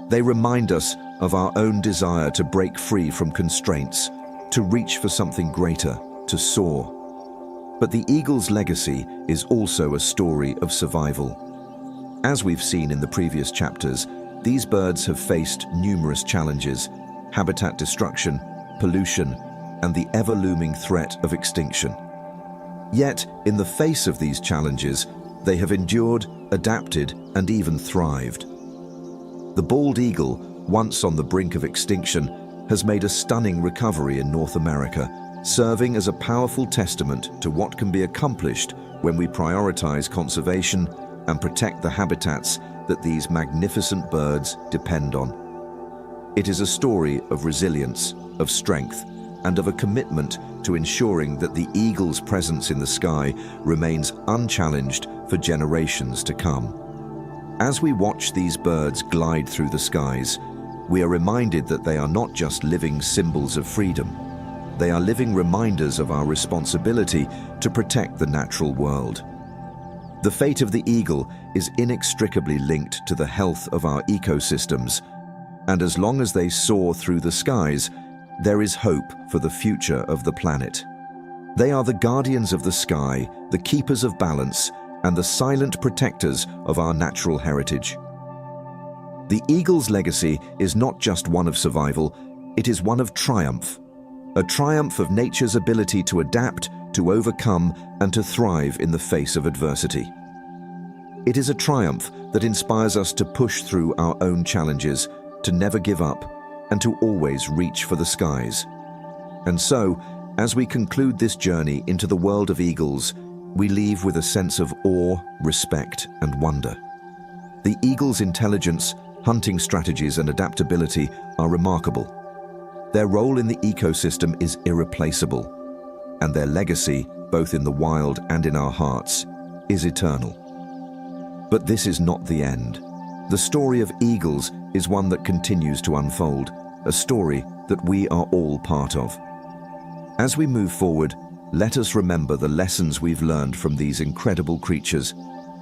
Speaker 2: They remind us of our own desire to break free from constraints, to reach for something greater, to soar. But the eagle's legacy is also a story of survival. As we've seen in the previous chapters, these birds have faced numerous challenges: habitat destruction, pollution, and the ever-looming threat of extinction. Yet, in the face of these challenges, they have endured, adapted, and even thrived. The bald eagle, once on the brink of extinction, has made a stunning recovery in North America, serving as a powerful testament to what can be accomplished when we prioritize conservation and protect the habitats that these magnificent birds depend on. It is a story of resilience, of strength, and of a commitment to ensuring that the eagle's presence in the sky remains unchallenged for generations to come. As we watch these birds glide through the skies, we are reminded that they are not just living symbols of freedom. They are living reminders of our responsibility to protect the natural world. The fate of the eagle is inextricably linked to the health of our ecosystems, and as long as they soar through the skies, there is hope for the future of the planet. They are the guardians of the sky, the keepers of balance, and the silent protectors of our natural heritage. The eagle's legacy is not just one of survival, it is one of triumph. A triumph of nature's ability to adapt, to overcome, and to thrive in the face of adversity. It is a triumph that inspires us to push through our own challenges, to never give up, and to always reach for the skies. And so, as we conclude this journey into the world of eagles, we leave with a sense of awe, respect, and wonder. The eagle's intelligence, hunting strategies, and adaptability are remarkable. Their role in the ecosystem is irreplaceable, and their legacy, both in the wild and in our hearts, is eternal. But this is not the end. The story of eagles is one that continues to unfold, a story that we are all part of. As we move forward, let us remember the lessons we've learned from these incredible creatures,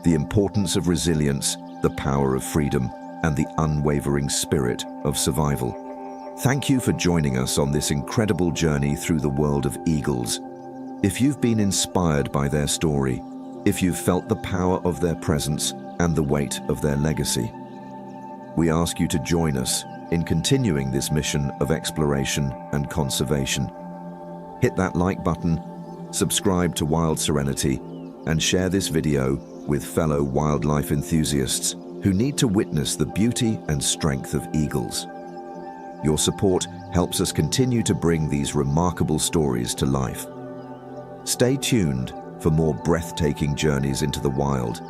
Speaker 2: the importance of resilience, the power of freedom, and the unwavering spirit of survival. Thank you for joining us on this incredible journey through the world of eagles. If you've been inspired by their story, if you've felt the power of their presence and the weight of their legacy, we ask you to join us in continuing this mission of exploration and conservation. Hit that like button, subscribe to Wild Serenity, and share this video with fellow wildlife enthusiasts who need to witness the beauty and strength of eagles. Your support helps us continue to bring these remarkable stories to life. Stay tuned for more breathtaking journeys into the wild,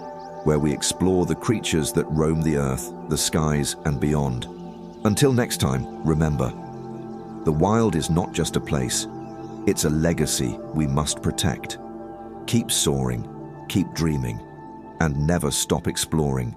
Speaker 2: where we explore the creatures that roam the earth, the skies, and beyond. Until next time, remember, the wild is not just a place, it's a legacy we must protect. Keep soaring, keep dreaming, and never stop exploring.